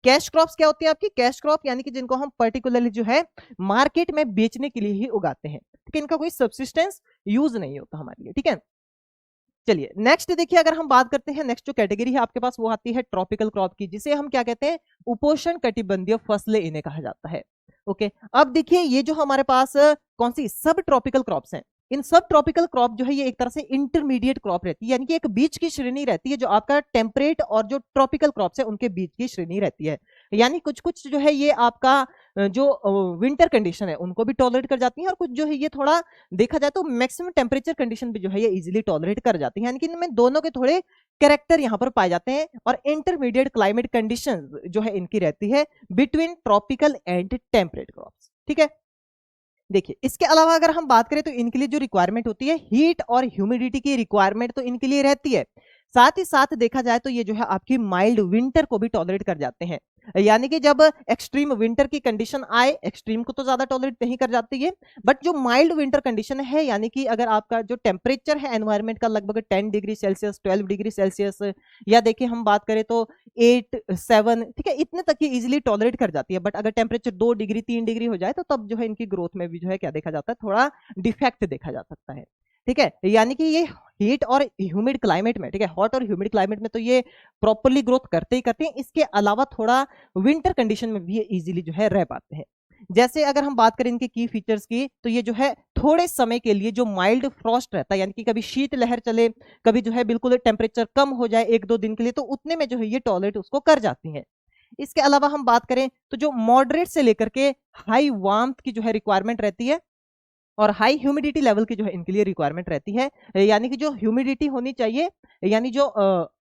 Speaker 1: कैश क्रॉप्स क्या होती है आपकी? कैश क्रॉप यानी कि जिनको हम पर्टिकुलरली जो है मार्केट में बेचने के लिए ही उगाते हैं, ठीक है, इनका कोई सब्सिस्टेंस यूज नहीं होता हमारे लिए। ठीक है, चलिए नेक्स्ट देखिए अगर हम बात करते हैं, नेक्स्ट जो कैटेगरी है आपके पास वो आती है ट्रॉपिकल क्रॉप की, जिसे हम क्या कहते हैं? उपोष्ण कटिबंधीय फसलें इन्हें कहा जाता है। ओके, अब देखिए ये जो हमारे पास कौन सी सब ट्रॉपिकल क्रॉप्स हैं, इन सब ट्रॉपिकल क्रॉप जो है ये एक तरह से इंटरमीडिएट क्रॉप रहती है, यानी कि एक बीच की श्रेणी रहती है जो आपका टेम्परेट और जो ट्रॉपिकल क्रॉप्स है उनके बीच की श्रेणी रहती है। यानी कुछ कुछ जो है ये आपका जो विंटर कंडीशन है उनको भी टॉलरेट कर जाती है, और कुछ जो है ये थोड़ा देखा जाए तो मैक्सिमम टेम्परेचर कंडीशन भी जो है ये इजीली टॉलरेट कर जाती है, यानी कि इनमें दोनों के थोड़े कैरेक्टर यहाँ पर पाए जाते हैं, और इंटरमीडिएट क्लाइमेट कंडीशन जो है इनकी रहती है between tropical and temperate crops. ठीक है, देखिए इसके अलावा अगर हम बात करें तो इनके लिए जो रिक्वायरमेंट होती है हीट और ह्यूमिडिटी की रिक्वायरमेंट तो इनके लिए रहती है, साथ ही साथ देखा जाए तो ये जो है आपकी माइल्ड विंटर को भी टॉलरेट कर जाते हैं। यानी कि जब एक्सट्रीम विंटर की कंडीशन आए, एक्सट्रीम को तो ज्यादा टॉलरेट नहीं कर जाती है, बट जो माइल्ड विंटर कंडीशन है, यानी कि अगर आपका जो टेम्परेचर है एनवायरमेंट का लगभग 10 डिग्री सेल्सियस 12 डिग्री सेल्सियस, या देखिए हम बात करें तो 8 7, ठीक है, इतने तक ये इजीली टॉलरेट कर जाती है। बट अगर टेम्परेचर 2 डिग्री 3 डिग्री हो जाए तो तब जो है इनकी ग्रोथ में भी जो है क्या देखा जाता है, थोड़ा डिफेक्ट देखा जा सकता है। ठीक है, यानी कि ये हीट और ह्यूमिड क्लाइमेट में, ठीक है, हॉट और ह्यूमिड क्लाइमेट में तो ये प्रॉपरली ग्रोथ करते ही करते हैं, इसके अलावा थोड़ा विंटर कंडीशन में भी ये इजीली जो है रह पाते हैं। जैसे अगर हम बात करें इनके की फीचर्स की, तो ये जो है थोड़े समय के लिए जो माइल्ड फ्रॉस्ट रहता है, यानी कि कभी शीत लहर चले, कभी जो है बिल्कुल टेम्परेचर कम हो जाए 1-2 दिन के लिए, तो उतने में जो है ये टॉलरेट उसको कर जाती हैं। इसके अलावा हम बात करें तो जो मॉडरेट से लेकर के हाई वार्मथ की जो है रिक्वायरमेंट रहती है, और हाई ह्यूमिडिटी लेवल की जो है इनके लिए रिक्वायरमेंट रहती है। यानी कि जो ह्यूमिडिटी होनी चाहिए, यानी जो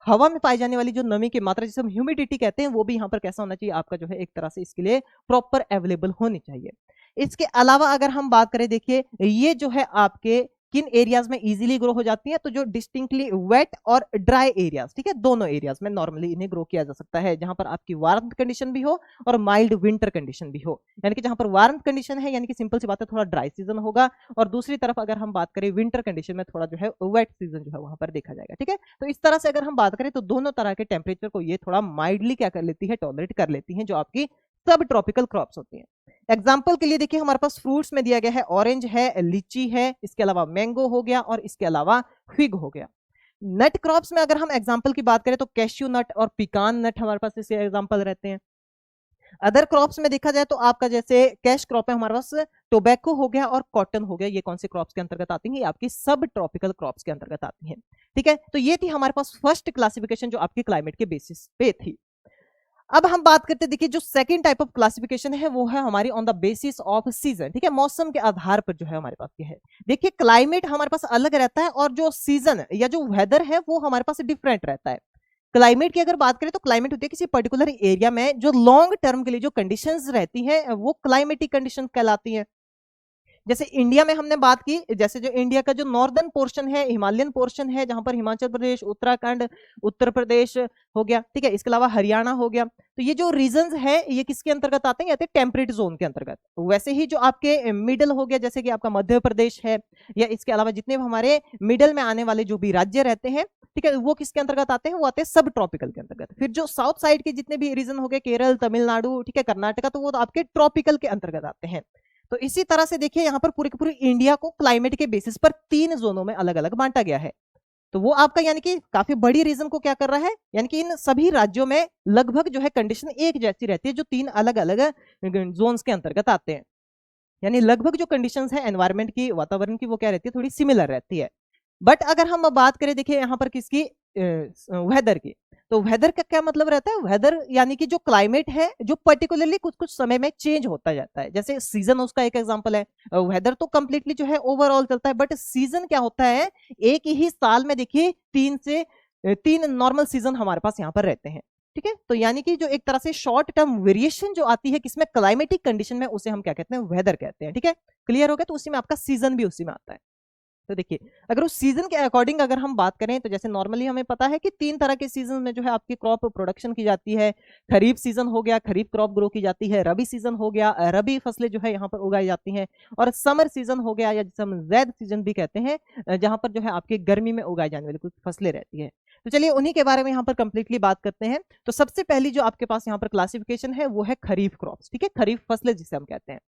Speaker 1: हवा में पाई जाने वाली जो नमी की मात्रा जिसे हम ह्यूमिडिटी कहते हैं, वो भी यहाँ पर कैसा होना चाहिए आपका, जो है एक तरह से इसके लिए प्रॉपर अवेलेबल होनी चाहिए। इसके अलावा अगर हम बात करें, देखिए ये जो है आपके किन एरियाज में इजीली ग्रो हो जाती है, तो जो डिस्टिंक्टली वेट और ड्राई एरियाज, ठीक है, दोनों एरियाज में नॉर्मली इन्हें ग्रो किया जा सकता है, जहां पर आपकी वार्म कंडीशन भी हो और माइल्ड विंटर कंडीशन भी हो। यानी कि जहां पर वार्म कंडीशन है, यानी कि सिंपल सी बात है, थोड़ा ड्राई सीजन होगा, और दूसरी तरफ अगर हम बात करें विंटर कंडीशन में, थोड़ा जो है वेट सीजन जो है वहां पर देखा जाएगा। ठीक है, तो इस तरह से अगर हम बात करें तो दोनों तरह के टेम्परेचर को ये थोड़ा माइल्डली क्या कर लेती है, टॉलरेट कर लेती है, जो आपकी सब ट्रॉपिकल क्रॉप्स होती हैं। एग्जाम्पल के लिए देखिए हमारे पास फ्रूट्स में दिया गया है, ऑरेंज है, लीची है, इसके अलावा मैंगो हो गया, और इसके अलावा फिग हो गया। नट क्रॉप्स में अगर हम एग्जाम्पल की बात करें तो कैश्यू नट और पिकान नट हमारे पास इसे एग्जाम्पल रहते हैं। अदर क्रॉप्स में देखा जाए तो आपका जैसे कैश क्रॉप है हमारे पास, टोबैको हो गया और कॉटन हो गया, ये कौन से क्रॉप्स के अंतर्गत आती हैं, ये आपकी सब ट्रॉपिकल क्रॉप्स के अंतर्गत आती हैं। ठीक है, तो ये थी हमारे पास फर्स्ट क्लासिफिकेशन जो आपके क्लाइमेट के बेसिस पे थी। अब हम बात करते हैं, देखिए जो सेकंड टाइप ऑफ क्लासिफिकेशन है वो है हमारी on the basis off season. ठीक है, मौसम के आधार पर जो है हमारे पास ये है। देखिए क्लाइमेट हमारे पास अलग रहता है, और जो सीजन या जो वेदर है वो हमारे पास डिफरेंट रहता है। क्लाइमेट की अगर बात करें तो क्लाइमेट होती है किसी पर्टिकुलर एरिया में जो लॉन्ग टर्म के लिए जो कंडीशंस रहती हैं, वो क्लाइमेटिक कंडीशन कहलाती हैं। जैसे इंडिया में हमने बात की, जैसे जो इंडिया का जो नॉर्दर्न पोर्शन है, हिमालयन पोर्शन है, जहां पर हिमाचल प्रदेश, उत्तराखंड, उत्तर प्रदेश हो गया, ठीक है, इसके अलावा हरियाणा हो गया, तो ये जो रीजन्स है ये किसके अंतर्गत आते हैं, टेम्परेट जोन के अंतर्गत। वैसे ही जो आपके मिडल हो गया, जैसे कि आपका मध्य प्रदेश है, या इसके अलावा जितने भी हमारे मिडल में आने वाले जो भी राज्य रहते हैं, ठीक है, वो किसके अंतर्गत आते हैं, वो आते हैं सब ट्रॉपिकल के अंतर्गत। फिर जो साउथ साइड के जितने भी रीजन हो गए, केरल, तमिलनाडु, ठीक है, कर्नाटका, तो वो तो आपके ट्रॉपिकल के अंतर्गत आते हैं। तो इसी तरह से देखिए यहाँ पर पूरी की पूरी इंडिया को क्लाइमेट के बेसिस पर 3 जोनों में अलग अलग बांटा गया है। तो वो आपका यानी कि काफी बड़ी रीजन को क्या कर रहा है, यानी कि इन सभी राज्यों में लगभग जो है कंडीशन एक जैसी रहती है, जो 3 अलग अलग जोन्स के अंतर्गत आते हैं। यानी लगभग जो कंडीशंस है एनवायरमेंट की, वातावरण की, वो क्या रहती है, थोड़ी सिमिलर रहती है। बट अगर हम बात करें, देखिए यहाँ पर किसकी, वेदर की, तो वेदर का क्या मतलब रहता है, वेदर यानी कि जो क्लाइमेट है जो पर्टिकुलरली कुछ कुछ समय में चेंज होता जाता है। जैसे सीजन उसका एक एग्जांपल है, वेदर तो कंप्लीटली जो है ओवरऑल चलता है, बट सीजन क्या होता है, एक ही साल में देखिए 3 नॉर्मल सीजन हमारे पास यहाँ पर रहते हैं। ठीक है, तो यानी कि जो एक तरह से शॉर्ट टर्म वेरिएशन जो आती है किसमें, क्लाइमेटिक कंडीशन में, उसे हम क्या कहते हैं, वेदर कहते हैं। ठीक है, क्लियर हो गया, तो उसी में आपका सीजन भी उसी में आता है। तो देखिए अगर उस सीजन के अकॉर्डिंग अगर हम बात करें, तो जैसे नॉर्मली हमें पता है कि 3 तरह के सीजन में जो है आपकी क्रॉप प्रोडक्शन की जाती है। खरीफ सीजन हो गया, खरीफ क्रॉप ग्रो की जाती है। रबी सीजन हो गया, रबी फसलें जो है यहाँ पर उगाई जाती हैं। और समर सीजन हो गया, या जिसे हम जैद सीजन भी कहते हैं, जहां पर जो है आपकी गर्मी में उगाई जाने वाली कुछ फसलें रहती है। तो चलिए उन्हीं के बारे में यहाँ पर कंप्लीटली बात करते हैं। तो सबसे पहली जो आपके पास यहाँ पर क्लासिफिकेशन है वो है खरीफ क्रॉप्स। ठीक है, खरीफ फसलें जिसे हम कहते हैं।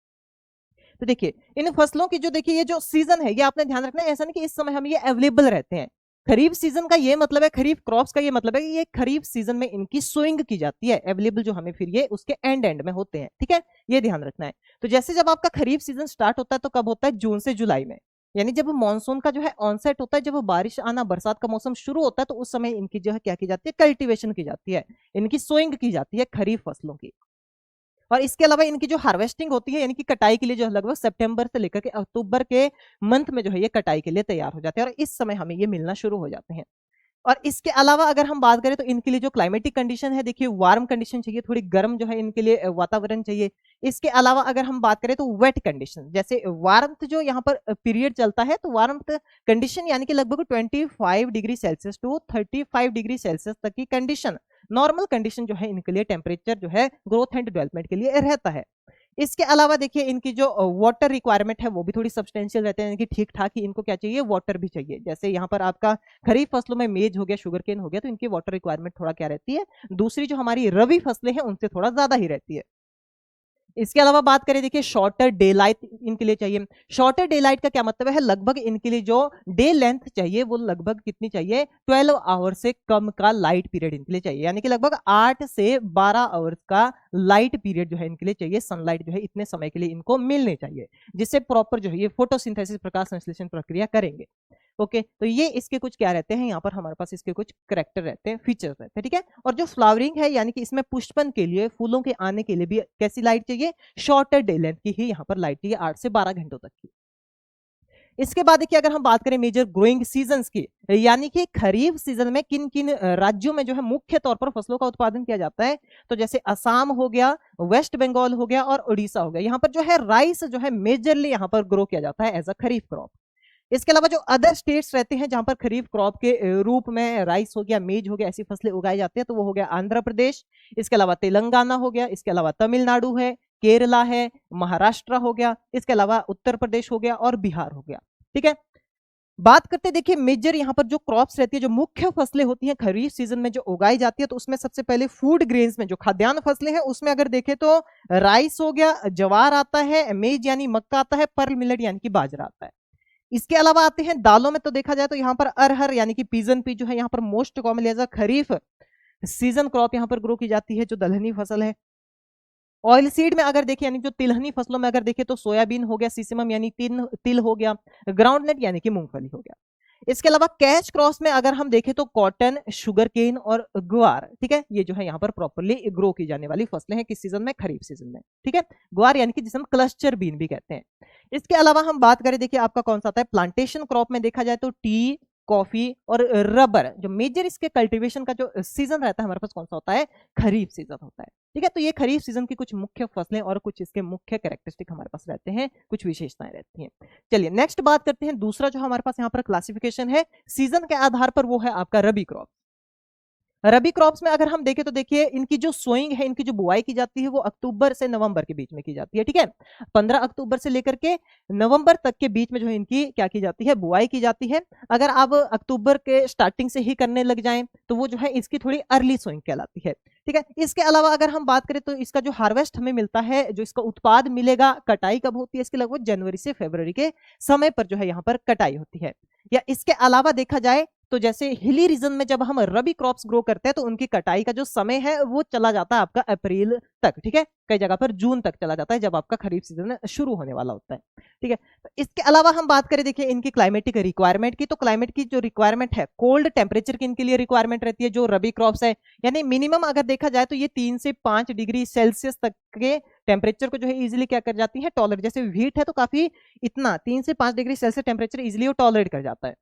Speaker 1: तो देखिए इन फसलों की जो, देखिए ये जो सीजन है, ये आपने ध्यान रखना है, ऐसा नहीं कि इस समय हम ये अवेलेबल रहते हैं। खरीफ सीजन का ये मतलब है, खरीफ क्रॉप्स का ये मतलब है कि ये खरीफ सीजन में इनकी सोइंग की जाती है, अवेलेबल जो हमें फिर ये उसके एंड में होते हैं। ठीक है, ये ध्यान रखना है। तो जैसे जब आपका खरीफ सीजन स्टार्ट होता है तो कब होता है, जून से जुलाई में, यानी जब मानसून का जो है ऑनसेट होता है, जब बारिश आना, बरसात का मौसम शुरू होता है, तो उस समय इनकी जो है क्या की जाती है, कल्टीवेशन की जाती है, इनकी सोइंग की जाती है खरीफ फसलों की। और इसके अलावा इनकी जो हार्वेस्टिंग होती है, यानी कि कटाई के लिए जो लगभग सितंबर से लेकर के अक्टूबर के मंथ में जो है ये कटाई के लिए तैयार हो जाते हैं, और इस समय हमें ये मिलना शुरू हो जाते हैं। और इसके अलावा अगर हम बात करें तो इनके लिए जो क्लाइमेटिक कंडीशन है, देखिए वार्म कंडीशन चाहिए, थोड़ी गर्म जो है इनके लिए वातावरण चाहिए। इसके अलावा अगर हम बात करें तो वेट कंडीशन, जैसे वार्मथ जो यहाँ पर पीरियड चलता है, तो वार्मथ कंडीशन यानी कि लगभग 25 degree Celsius to 35 degree Celsius तक की कंडीशन नॉर्मल कंडीशन जो है इनके लिए टेम्परेचर जो है ग्रोथ एंड डेवलपमेंट के लिए रहता है। इसके अलावा देखिए इनकी जो वाटर रिक्वायरमेंट है वो भी थोड़ी सब्सटेंशियल रहते हैं, यानी कि ठीक ठाक ही इनको क्या चाहिए, वाटर भी चाहिए। जैसे यहाँ पर आपका खरीफ फसलों में मेज हो गया, शुगरकेन हो गया, तो इनकी वाटर रिक्वायरमेंट थोड़ा क्या रहती है, दूसरी जो हमारी रबी फसलें हैं उनसे थोड़ा ज्यादा ही रहती है। इसके अलावा बात करें देखिए शॉर्टर डे लाइट इनके लिए चाहिए। शॉर्टर डे लाइट का क्या मतलब है, लगभग इनके लिए जो डे लेंथ चाहिए वो लगभग कितनी चाहिए, 12 आवर से कम का लाइट पीरियड इनके लिए चाहिए, यानी कि लगभग 8 से 12 आवर्स का लाइट पीरियड जो है इनके लिए चाहिए। सनलाइट जो है इतने समय के लिए इनको मिलने चाहिए, जिससे प्रॉपर जो है ये फोटोसिंथेसिस प्रकाश संश्लेषण प्रक्रिया करेंगे। ओके, तो ये इसके कुछ क्या रहते हैं, यहाँ पर हमारे पास इसके कुछ करेक्टर रहते हैं, फीचर्स रहते हैं, ठीक है। और जो फ्लावरिंग है यानी कि इसमें पुष्पन के लिए, फूलों के आने के लिए भी कैसी लाइट चाहिए, शॉर्टर डे लेंथ की ही यहाँ पर लाइट चाहिए, 8 से 12 घंटों तक की। इसके बाद देखिए अगर हम बात करें मेजर ग्रोइंग सीजन्स की, यानी कि खरीफ सीजन में किन किन राज्यों में जो है मुख्य तौर पर फसलों का उत्पादन किया जाता है, तो जैसे असम हो गया, वेस्ट बंगाल हो गया और उड़ीसा हो गया, यहाँ पर जो है राइस जो है मेजरली यहाँ पर ग्रो किया जाता है एज अ खरीफ क्रॉप। इसके अलावा जो अदर स्टेट्स रहते हैं जहां पर खरीफ क्रॉप के रूप में राइस हो गया, मेज हो गया, ऐसी फसलें उगाई जाती है, तो वो हो गया आंध्र प्रदेश, इसके अलावा तेलंगाना हो गया, इसके अलावा तमिलनाडु है, केरला है, महाराष्ट्र हो गया, इसके अलावा उत्तर प्रदेश हो गया और बिहार हो गया, ठीक है। बात करते हैं देखिए मेजर यहाँ पर जो क्रॉप्स रहती है, जो मुख्य फसलें होती हैं खरीफ सीजन में जो उगाई जाती है, तो उसमें सबसे पहले फूड ग्रेन्स में जो खाद्यान्न फसलें हैं उसमें अगर देखें तो राइस हो गया, जवार आता है, मेज यानी मक्का आता है, पर्ल मिलेट यानी कि बाजरा आता है। इसके अलावा आते हैं दालों में, तो देखा जाए तो यहाँ पर अरहर यानी कि पीजन पी जो है यहाँ पर most common as a kharif season crop यहाँ पर ग्रो की जाती है, जो दलहनी फसल है। ऑयल सीड में अगर देखें यानी जो तिलहनी फसलों में अगर देखें तो सोयाबीन हो गया, सीसमम यानी तिल हो गया, ग्राउंडनट यानी कि मूंगफली हो गया। इसके अलावा कैच क्रॉस में अगर हम देखें तो कॉटन, शुगर केन और ग्वार, ठीक है, ये जो है यहाँ पर प्रॉपर्ली ग्रो की जाने वाली फसलें हैं किस सीजन में, खरीफ सीजन में, ठीक है। ग्वार यानी कि जिसे हम क्लस्टर बीन भी कहते हैं। इसके अलावा हम बात करें देखिए आपका कौन सा आता है, प्लांटेशन क्रॉप में देखा जाए तो टी, कॉफी और रबर, जो मेजर इसके कल्टीवेशन का जो सीजन रहता है हमारे पास कौन सा होता है, खरीफ सीजन होता है, ठीक है। तो ये खरीफ सीजन की कुछ मुख्य फसलें और कुछ इसके मुख्य कैरेक्टरिस्टिक हमारे पास रहते हैं, कुछ विशेषताएं रहती हैं। चलिए नेक्स्ट बात करते हैं, दूसरा जो हमारे पास यहाँ पर क्लासिफिकेशन है सीजन के आधार पर, वो है आपका रबी क्रॉप। रबी क्रॉप्स में अगर हम देखें तो देखिए इनकी जो सोइंग है, इनकी जो बुआई की जाती है वो अक्टूबर से नवंबर के बीच में की जाती है, ठीक है। 15 अक्टूबर से लेकर के नवंबर तक के बीच में जो है इनकी क्या की जाती है, बुआई की जाती है। अगर आप अक्टूबर के स्टार्टिंग से ही करने लग जाएं तो वो जो है इसकी थोड़ी अर्ली सोइंग कहलाती है, ठीक है। इसके अलावा अगर हम बात करें तो इसका जो हार्वेस्ट हमें मिलता है, जो इसका उत्पाद मिलेगा, कटाई कब होती है इसकी, लगभग जनवरी से फरवरी के समय पर जो है यहाँ पर कटाई होती है। या इसके अलावा देखा जाए तो जैसे हिली रीजन में जब हम रबी क्रॉप्स ग्रो करते हैं तो उनकी कटाई का जो समय है वो चला जाता है आपका अप्रैल तक, ठीक है, कई जगह पर जून तक चला जाता है जब आपका खरीफ सीजन शुरू होने वाला होता है, ठीक है। तो इसके अलावा हम बात करें देखिए इनकी क्लाइमेटिक रिक्वायरमेंट की, तो क्लाइमेट की जो रिक्वायरमेंट है, कोल्ड टेम्परेचर की इनके लिए रिक्वायरमेंट रहती है जो रबी क्रॉप्स है, यानी मिनिमम अगर देखा जाए तो ये 3 से 5 डिग्री सेल्सियस तक के टेम्परेचर को जो है इजिली क्या कर जाती है, टॉलरेट। जैसे हीट है तो काफी इतना 3 से 5 डिग्री सेल्सियस टेम्परेचर इजिली वो टॉलरेट कर जाता है।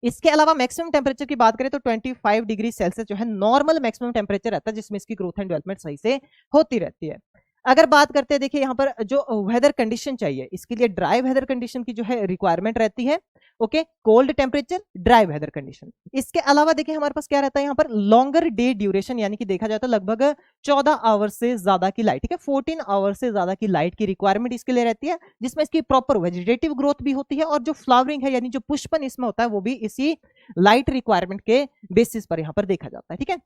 Speaker 1: इसके अलावा मैक्सिमम टेम्परेचर की बात करें तो 25 डिग्री सेल्सियस जो है नॉर्मल मैक्सिमम टेम्परेचर रहता है, जिसमें इसकी ग्रोथ एंड डेवलपमेंट सही से होती रहती है। अगर बात करते हैं देखिए यहाँ पर जो वेदर कंडीशन चाहिए, इसके लिए ड्राई वेदर कंडीशन की जो है रिक्वायरमेंट रहती है, okay, cold temperature, dry weather condition. इसके अलावा देखिए हमारे पास क्या रहता है यहाँ पर, लॉन्गर डे ड्यूरेशन, यानी कि देखा जाए तो लगभग 14 आवर से ज्यादा की लाइट, ठीक है, 14 आवर से ज्यादा की लाइट की रिक्वायरमेंट इसके लिए रहती है, जिसमें इसकी प्रॉपर वेजिटेटिव ग्रोथ भी होती है और जो फ्लावरिंग है यानी जो पुष्पन इसमें होता है वो भी इसी लाइट रिक्वायरमेंट के बेसिस पर यहाँ पर देखा जाता है, ठीक है।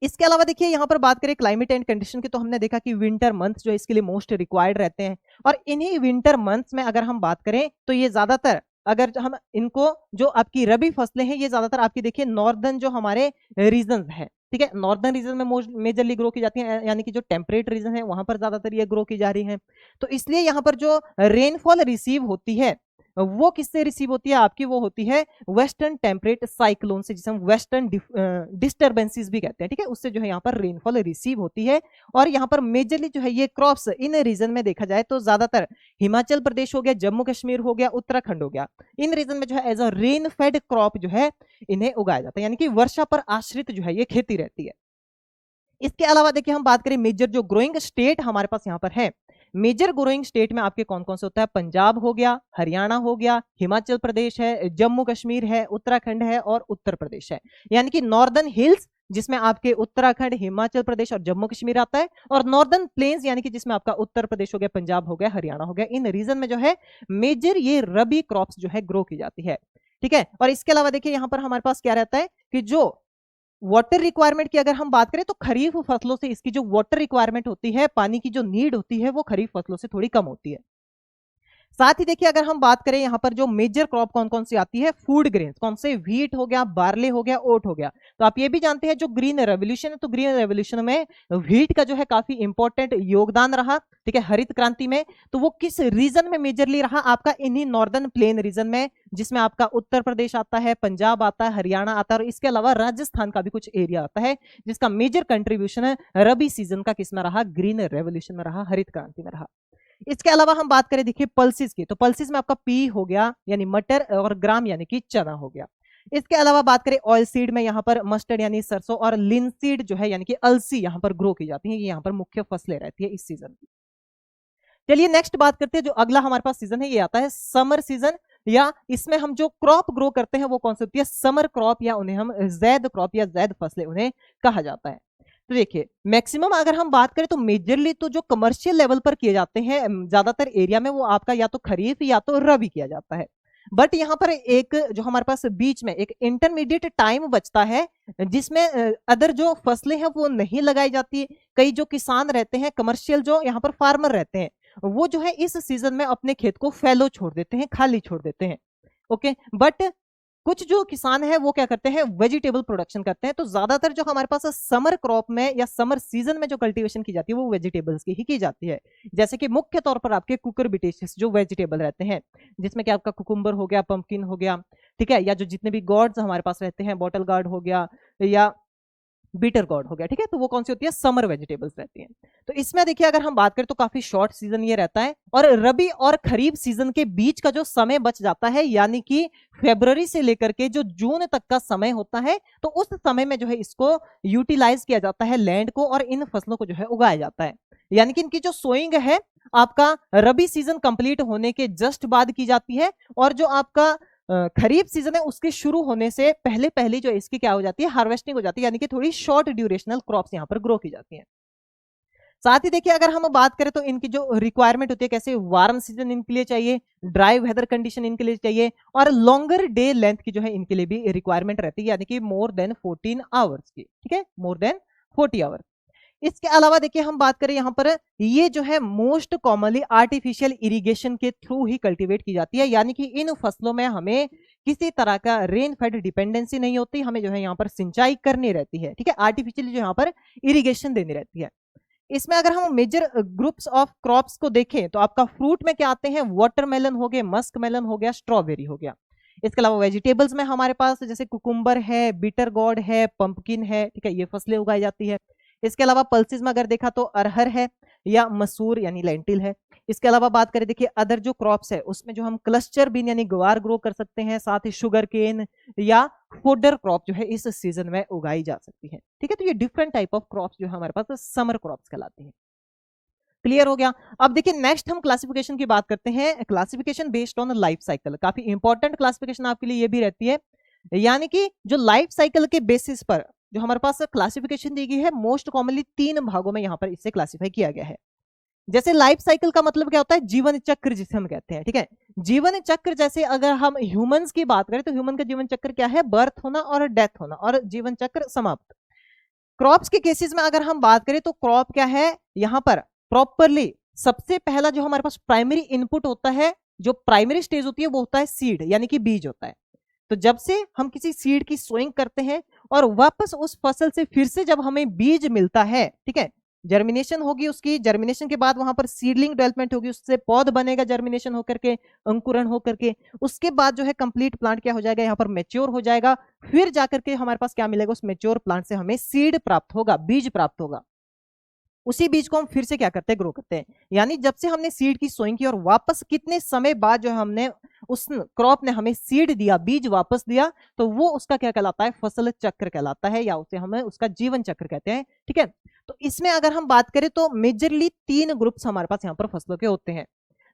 Speaker 1: इसके अलावा देखिए यहाँ पर बात करें क्लाइमेट एंड कंडीशन की, तो हमने देखा कि विंटर मंथ्स जो इसके लिए मोस्ट रिक्वायर्ड रहते हैं, और इन्हीं विंटर मंथ्स में अगर हम बात करें तो ये ज्यादातर, अगर हम इनको जो आपकी रबी फसलें हैं ये ज्यादातर आपकी देखिए नॉर्दर्न जो हमारे रीजन है, ठीक है, नॉर्दर्न रीजन में मोस्ट मेजरली ग्रो की जाती है, यानी कि जो टेम्परेट रीजन है वहां पर ज्यादातर ये ग्रो की जा रही है। तो इसलिए यहाँ पर जो रेनफॉल रिसीव होती है वो किससे रिसीव होती है आपकी, वो होती है वेस्टर्न टेम्परेट साइक्लोन से, जिसे हम वेस्टर्न डिस्टर्बेंसेस भी कहते हैं, ठीक है, उससे जो है यहाँ पर रेनफॉल रिसीव होती है। और यहाँ पर मेजरली जो है ये क्रॉप्स इन रीजन में देखा जाए तो ज्यादातर हिमाचल प्रदेश हो गया, जम्मू कश्मीर हो गया, उत्तराखंड हो गया, इन रीजन में जो है as a rain fed crop जो है इन्हें उगाया जाता है, यानी कि वर्षा पर आश्रित जो है ये खेती रहती है। इसके अलावा देखिए हम बात करें मेजर जो ग्रोइंग स्टेट हमारे पास यहाँ पर है, मेजर ग्रोइंग स्टेट में आपके कौन कौन से होता है, पंजाब हो गया, हरियाणा हो गया, हिमाचल प्रदेश है, जम्मू कश्मीर है, उत्तराखंड है और उत्तर प्रदेश है, यानी कि नॉर्दर्न हिल्स, जिसमें आपके उत्तराखंड, हिमाचल प्रदेश और जम्मू कश्मीर आता है, और नॉर्दर्न प्लेन्स यानी कि जिसमें आपका उत्तर प्रदेश हो गया, पंजाब हो गया, हरियाणा हो गया। इन रीजन में जो है मेजर ये रबी क्रॉप्स जो है ग्रो की जाती है, ठीक है। और इसके अलावा देखिए यहाँ पर हमारे पास क्या रहता है कि जो वाटर रिक्वायरमेंट की अगर हम बात करें तो खरीफ फसलों से इसकी जो वाटर रिक्वायरमेंट होती है, पानी की जो नीड होती है, वो खरीफ फसलों से थोड़ी कम होती है। साथ ही देखिए अगर हम बात करें यहाँ पर जो मेजर क्रॉप कौन कौन सी आती है, फूड ग्रेन्स, कौन से, व्हीट हो गया, बार्ले हो गया, ओट हो गया। तो आप ये भी जानते हैं जो ग्रीन रेवोल्यूशन है, तो ग्रीन रेवोल्यूशन में व्हीट का जो है काफी इंपॉर्टेंट योगदान रहा, ठीक है, हरित क्रांति में। तो वो किस रीजन में मेजरली रहा, आपका इन्हीं नॉर्दर्न प्लेन रीजन में, जिसमें आपका उत्तर प्रदेश आता है, पंजाब आता है, हरियाणा आता है, और इसके अलावा राजस्थान का भी कुछ एरिया आता है, जिसका मेजर कंट्रीब्यूशन है रबी सीजन का किसमें रहा, ग्रीन रेवोल्यूशन में रहा, हरित क्रांति में रहा। इसके अलावा हम बात करें देखिए पल्सिस की, तो पल्सिस में आपका पी हो गया यानी मटर, और ग्राम यानी कि चना हो गया। इसके अलावा बात करें ऑयल सीड में, यहाँ पर मस्टर्ड यानी सरसों, और लिनसीड जो है यानी कि अलसी यहाँ पर ग्रो की जाती है। ये यहाँ पर मुख्य फसलें रहती है इस सीजन की। चलिए नेक्स्ट बात करते हैं, जो अगला हमारे पास सीजन है ये आता है समर सीजन, या इसमें हम जो क्रॉप ग्रो करते हैं वो कौन सी होती है, समर क्रॉप, या उन्हें हम जैद क्रॉप या जैद फसलें उन्हें कहा जाता है। तो देखिए मैक्सिमम अगर हम बात करें तो मेजरली तो जो कमर्शियल लेवल पर किए जाते हैं ज्यादातर एरिया में, वो आपका या तो खरीफ या तो रबी किया जाता है। बट यहाँ पर एक जो हमारे पास बीच में एक इंटरमीडिएट टाइम बचता है, जिसमें अदर जो फसलें हैं वो नहीं लगाई जाती। कई जो किसान रहते हैं, कमर्शियल जो यहाँ पर फार्मर रहते हैं, वो जो है इस सीजन में अपने खेत को फैलो छोड़ देते हैं, खाली छोड़ देते हैं, ओके। बट कुछ जो किसान है वो क्या करते हैं, वेजिटेबल प्रोडक्शन करते हैं। तो ज्यादातर जो हमारे पास समर क्रॉप में या समर सीजन में जो कल्टीवेशन की जाती है वो वेजिटेबल्स की ही की जाती है। जैसे कि मुख्य तौर पर आपके कुकुरबिटेशियस जो वेजिटेबल रहते हैं, जिसमें कि आपका कुकुम्बर हो गया, पंपकिन हो गया, ठीक है, या जो जितने भी गॉर्ड्स हमारे पास रहते हैं, बॉटल गार्ड हो गया या बीटर गॉर्ड हो गया, ठीक है, तो वो कौन सी होती है, समर वेजिटेबल्स रहती हैं। तो इसमें देखिए अगर हम बात करें तो काफी शॉर्ट सीजन ये रहता है, और रबी और खरीफ सीजन के बीच का जो समय बच जाता है, यानी कि फरवरी से लेकर के जो जून तक का समय होता है, तो उस समय में जो है इसको यूटिलाइज किया जाता है लैंड को, और इन फसलों को जो है उगाया जाता है। यानी कि इनकी जो सोइंग है आपका रबी सीजन कंप्लीट होने के जस्ट बाद की जाती है, और जो आपका खरीफ सीजन है उसके शुरू होने से पहले पहले जो इसकी क्या हो जाती है, हार्वेस्टिंग हो जाती है, यानी कि थोड़ी शॉर्ट ड्यूरेशनल क्रॉप्स यहाँ पर ग्रो की जाती हैं। साथ ही देखिए अगर हम बात करें तो इनकी जो रिक्वायरमेंट होती है, कैसे, वार्म सीजन इनके लिए चाहिए, ड्राई वेदर कंडीशन इनके लिए चाहिए, और लॉन्गर डे लेंथ की जो है इनके लिए भी रिक्वायरमेंट रहती है, यानी कि मोर देन 14 आवर्स की, ठीक है, मोर देन 40 आवर्स। इसके अलावा देखिए हम बात करें यहाँ पर, ये जो है मोस्ट कॉमनली आर्टिफिशियल इरिगेशन के थ्रू ही कल्टीवेट की जाती है, यानी कि इन फसलों में हमें किसी तरह का रेन फेड डिपेंडेंसी नहीं होती, हमें जो है यहाँ पर सिंचाई करनी रहती है, ठीक है, आर्टिफिशियली जो यहाँ पर इरिगेशन देनी रहती है। इसमें अगर हम मेजर ग्रुप्स ऑफ क्रॉप्स को देखें तो आपका फ्रूट में क्या आते हैं, वाटरमेलन हो गया, मस्क मेलन हो गया, स्ट्रॉबेरी हो गया। इसके अलावा वेजिटेबल्स में हमारे पास जैसे कुकुम्बर है, बीटर गॉर्ड है, पंपकिन है, ठीक है, ये फसलें उगाई जाती है। इसके अलावा पल्सेस में अगर देखा तो अरहर है या मसूर यानी लेंटिल है। इसके अलावा बात करें देखिए अदर जो क्रॉप्स है उसमें जो हम क्लस्टर बीन यानी ग्वार ग्रो कर सकते हैं, साथ ही शुगर केन या फोडर क्रॉप जो है इस सीजन में उगाई जा सकती है, ठीक है। तो ये डिफरेंट टाइप ऑफ क्रॉप्स जो है हमारे पास समर क्रॉप्स कहलाती हैं। क्लियर हो गया। अब देखिए नेक्स्ट हम क्लासिफिकेशन की बात करते हैं, classification based on life cycle. काफी इंपॉर्टेंट क्लासिफिकेशन आपके लिए ये भी रहती है, यानी कि जो लाइफ साइकिल के बेसिस पर जो हमारे पास क्लासिफिकेशन दी गई है, मोस्ट कॉमनली 3 भागों में यहाँ पर इसे क्लासिफाई किया गया है। जैसे लाइफ साइकिल का मतलब क्या होता है, जीवन चक्र जिसे हम कहते हैं, ठीक है। जीवन चक्र जैसे अगर हम ह्यूमंस की बात करें तो ह्यूमन का जीवन चक्र क्या है, बर्थ होना और डेथ होना और जीवन चक्र समाप्त। क्रॉप्स के केसेस में अगर हम बात करें तो क्रॉप क्या है, यहाँ पर प्रॉपरली सबसे पहला जो हमारे पास प्राइमरी इनपुट होता है, जो प्राइमरी स्टेज होती है वो होता है सीड यानी कि बीज होता है। तो जब से हम किसी सीड की सोइंग करते हैं और वापस उस फसल से फिर से जब हमें बीज मिलता है, ठीक है, जर्मिनेशन होगी उसकी, जर्मिनेशन के बाद वहां पर सीडलिंग डेवलपमेंट होगी, उससे पौध बनेगा जर्मिनेशन होकर के, अंकुरण होकर के, उसके बाद जो है कंप्लीट प्लांट क्या हो जाएगा, यहाँ पर मैच्योर हो जाएगा। फिर जाकर के हमारे पास क्या मिलेगा, उस मैच्योर प्लांट से हमें सीड प्राप्त होगा, बीज प्राप्त होगा। उसी बीज को हम फिर से क्या करते हैं, ग्रो करते हैं। यानी जब से हमने सीड की सोइंग की और वापस कितने समय बाद जो हमने उस क्रॉप ने हमें सीड दिया, बीज वापस दिया, तो वो उसका क्या कहलाता है, फसल चक्र कहलाता है, या उसे हमें उसका जीवन चक्र कहते हैं, ठीक है। तो इसमें अगर हम बात करें तो मेजरली 3 ग्रुप्स हमारे पास यहाँ पर फसलों के होते हैं।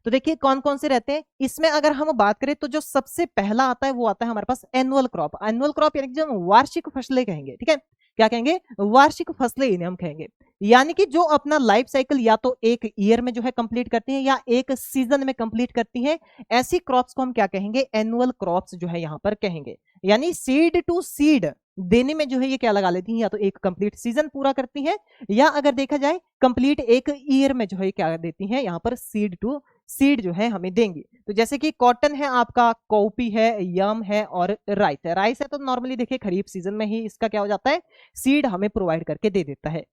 Speaker 1: तो देखिए कौन कौन से रहते हैं इसमें। अगर हम बात करें तो जो सबसे पहला आता है वो आता है हमारे पास एनुअल क्रॉप। एनुअल क्रॉप यानी जो वार्षिक फसलें कहेंगे, ठीक है। क्या कहेंगे, वार्षिक फसलें इन्हें हम कहेंगे। यानी कि जो अपना लाइफ साइकिल या तो एक ईयर में जो है कंप्लीट करती हैं या एक सीजन में कंप्लीट करती हैं, ऐसी क्रॉप्स को हम क्या कहेंगे, एनुअल क्रॉप्स जो है यहां पर कहेंगे। यानी सीड टू सीड देने में जो है ये क्या लगा लेती हैं, या तो एक कंप्लीट सीजन पूरा करती हैं, या अगर देखा जाए कंप्लीट एक ईयर में जो है क्या देती हैं, यहां पर सीड टू सीड जो है हमें देंगी। तो जैसे कि कॉटन है आपका, कॉपी है, यम है और राइस है। राइस है तो नॉर्मली देखिए खरीफ सीजन में ही इसका क्या हो जाता है, सीड हमें प्रोवाइड करके दे देता है।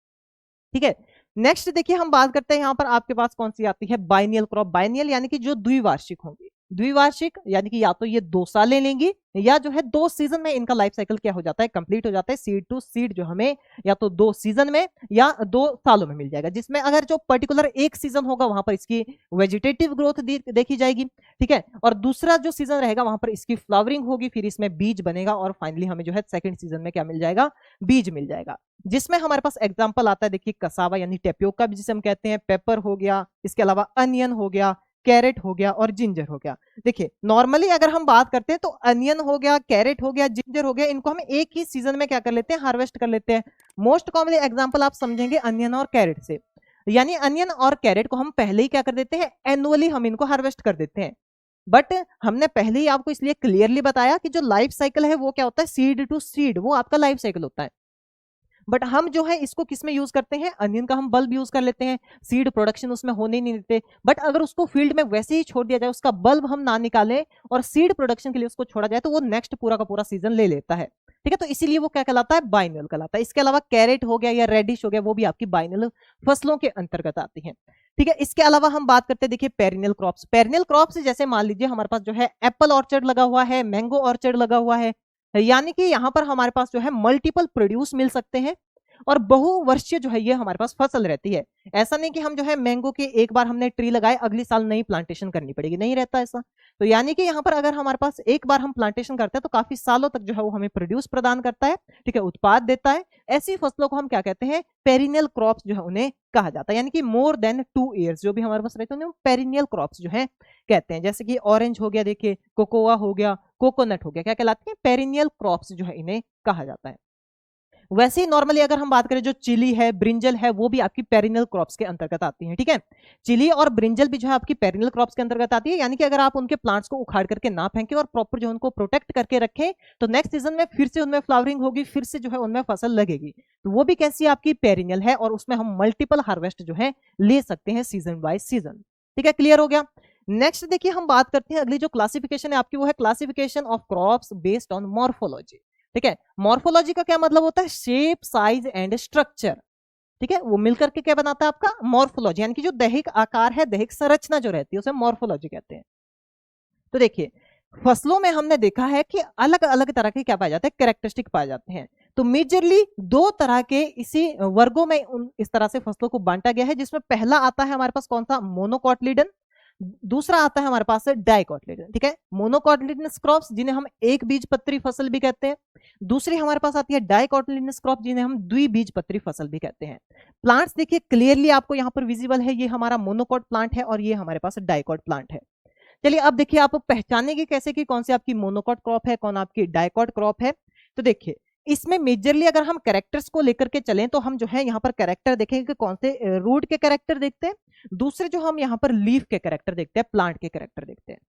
Speaker 1: ठीक है, नेक्स्ट देखिए हम बात करते हैं यहां पर आपके पास कौन सी आती है, बाइनियल क्रॉप। बाइनियल यानी कि जो द्विवार्षिक होंगी, द्विवार्षिक यानी कि या तो ये 2 सालें लेंगी या जो है 2 सीजन में इनका लाइफ साइकिल क्या हो जाता है, कंप्लीट हो जाता है। सीड टू सीड जो हमें या तो 2 सीजन में या 2 सालों में मिल जाएगा, जिसमें अगर जो पर्टिकुलर एक सीजन होगा वहां पर इसकी वेजिटेटिव ग्रोथ देखी जाएगी। ठीक है, और दूसरा जो सीजन रहेगा वहां पर इसकी फ्लावरिंग होगी, फिर इसमें बीज बनेगा और फाइनली हमें जो है सेकंड सीजन में क्या मिल जाएगा, बीज मिल जाएगा। जिसमें हमारे पास एग्जांपल आता है देखिए कसावा यानी टेपियोका भी जिसे हम कहते हैं, पेपर हो गया, इसके अलावा अनियन हो गया, कैरेट हो गया और जिंजर हो गया। देखिए नॉर्मली अगर हम बात करते हैं तो अनियन हो गया, कैरेट हो गया, जिंजर हो गया, इनको हम एक ही सीजन में क्या कर लेते हैं, हार्वेस्ट कर लेते हैं। मोस्ट कॉमनली एग्जांपल आप समझेंगे अनियन और कैरेट से, यानी अनियन और कैरेट को हम पहले ही क्या कर देते हैं, एनुअली हम इनको हार्वेस्ट कर देते हैं। बट हमने पहले ही आपको इसलिए क्लियरली बताया कि जो लाइफ साइकिल है वो क्या होता है, सीड टू सीड, वो आपका लाइफ साइकिल होता है। बट हम जो है इसको किस में यूज करते हैं, अनियन का हम बल्ब यूज कर लेते हैं, सीड प्रोडक्शन उसमें होने नहीं देते। बट अगर उसको फील्ड में वैसे ही छोड़ दिया जाए, उसका बल्ब हम ना निकालें और सीड प्रोडक्शन के लिए उसको छोड़ा जाए, तो वो नेक्स्ट पूरा का पूरा सीजन ले लेता है। ठीक है, तो इसीलिए वो क्या कहलाता है, बाइनल कहलाता है। इसके अलावा कैरेट हो गया या रेडिश हो गया, वो भी आपकी बाइनल फसलों के अंतर्गत आती है। ठीक है, इसके अलावा हम बात करते हैं देखिए पेरिनियल क्रॉप्स। पेरिनियल क्रॉप्स जैसे मान लीजिए हमारे पास जो है एप्पल ऑर्चर्ड लगा हुआ है, मैंगो ऑर्चर्ड लगा हुआ है, यानी कि यहां पर हमारे पास जो है मल्टीपल प्रोड्यूस मिल सकते हैं और बहुवर्षीय जो है ये हमारे पास फसल रहती है। ऐसा नहीं कि हम जो है मैंगो के एक बार हमने ट्री लगाए अगली साल नई प्लांटेशन करनी पड़ेगी, नहीं रहता ऐसा। तो यानी कि यहाँ पर अगर हमारे पास एक बार हम प्लांटेशन करते हैं तो काफी सालों तक जो है वो हमें प्रोड्यूस प्रदान करता है। ठीक है, उत्पाद देता है। ऐसी फसलों को हम क्या कहते हैं, पेरिनियल क्रॉप्स जो है उन्हें कहा जाता है। यानी कि मोर देन 2 ईयर्स जो भी हमारे पास रहते हैं उन्हें पेरिनियल क्रॉप्स जो है कहते हैं। जैसे कि ऑरेंज हो गया, देखिए कोकोआ हो गया, कोकोनट हो गया, क्या कहलाते हैं, पेरिनियल क्रॉप्स जो है इन्हें कहा जाता है। वैसे ही नॉर्मली अगर हम बात करें जो चिली है, ब्रिंजल है, वो भी आपकी पेरिनियल क्रॉप्स के अंतर्गत आती हैं। ठीक है, चिली और ब्रिंजल भी जो है आपकी पेरिनियल क्रॉप्स के अंतर्गत आती है। यानी कि अगर आप उनके प्लांट्स को उखाड़ करके ना फेंके और प्रॉपर जो उनको प्रोटेक्ट करके रखें, तो नेक्स्ट सीजन में फिर से उनमें फ्लावरिंग होगी, फिर से जो है उनमें फसल लगेगी। तो वो भी कैसी आपकी पेरिनियल है और उसमें हम मल्टीपल हार्वेस्ट जो है ले सकते हैं सीजन बाय सीजन। ठीक है, क्लियर हो गया। नेक्स्ट देखिए हम बात करते हैं अगली जो क्लासिफिकेशन है आपकी, वो है classification of crops based on morphology. ठीक है, मॉर्फोलॉजी का क्या मतलब होता है, शेप, साइज एंड स्ट्रक्चर। ठीक है, वो मिलकर के क्या बनाता है आपका मॉर्फोलॉजी, यानी कि जो दैहिक आकार है, दैहिक संरचना जो रहती है उसे मॉर्फोलॉजी कहते हैं। तो देखिए फसलों में हमने देखा है कि अलग अलग तरह के क्या पाए जाते हैं, कैरेक्टरिस्टिक पाए जाते हैं। तो मेजरली 2 तरह के इसी वर्गों में इस तरह से फसलों को बांटा गया है, जिसमें पहला आता है हमारे पास कौन सा, मोनोकॉटिलिडन। दूसरा आता है हमारे पास डाइकोटिलिडन। ठीक है, मोनोकॉटिलिडनस क्रॉप्स जिन्हें हम एक बीजपत्री फसल भी कहते हैं। दूसरी हमारे पास आती है डाइकोटिलिडनस क्रॉप जिन्हें हम द्विबीजपत्री फसल भी कहते हैं। प्लांट्स देखिए क्लियरली आपको यहाँ पर विजिबल है, ये हमारा मोनोकॉट प्लांट है और ये हमारे पास डाइकॉट प्लांट है। चलिए अब देखिए आप पहचानेंगे कैसे कि कौन सी आपकी मोनोकॉट क्रॉप है, कौन आपकी डाइकॉट क्रॉप है। तो देखिए इसमें मेजरली अगर हम कैरेक्टर्स को लेकर के चलें तो हम जो है यहाँ पर कैरेक्टर देखेंगे कि कौन से रूट के कैरेक्टर देखते हैं, दूसरे जो हम यहाँ पर लीफ के कैरेक्टर देखते हैं, प्लांट के कैरेक्टर देखते हैं।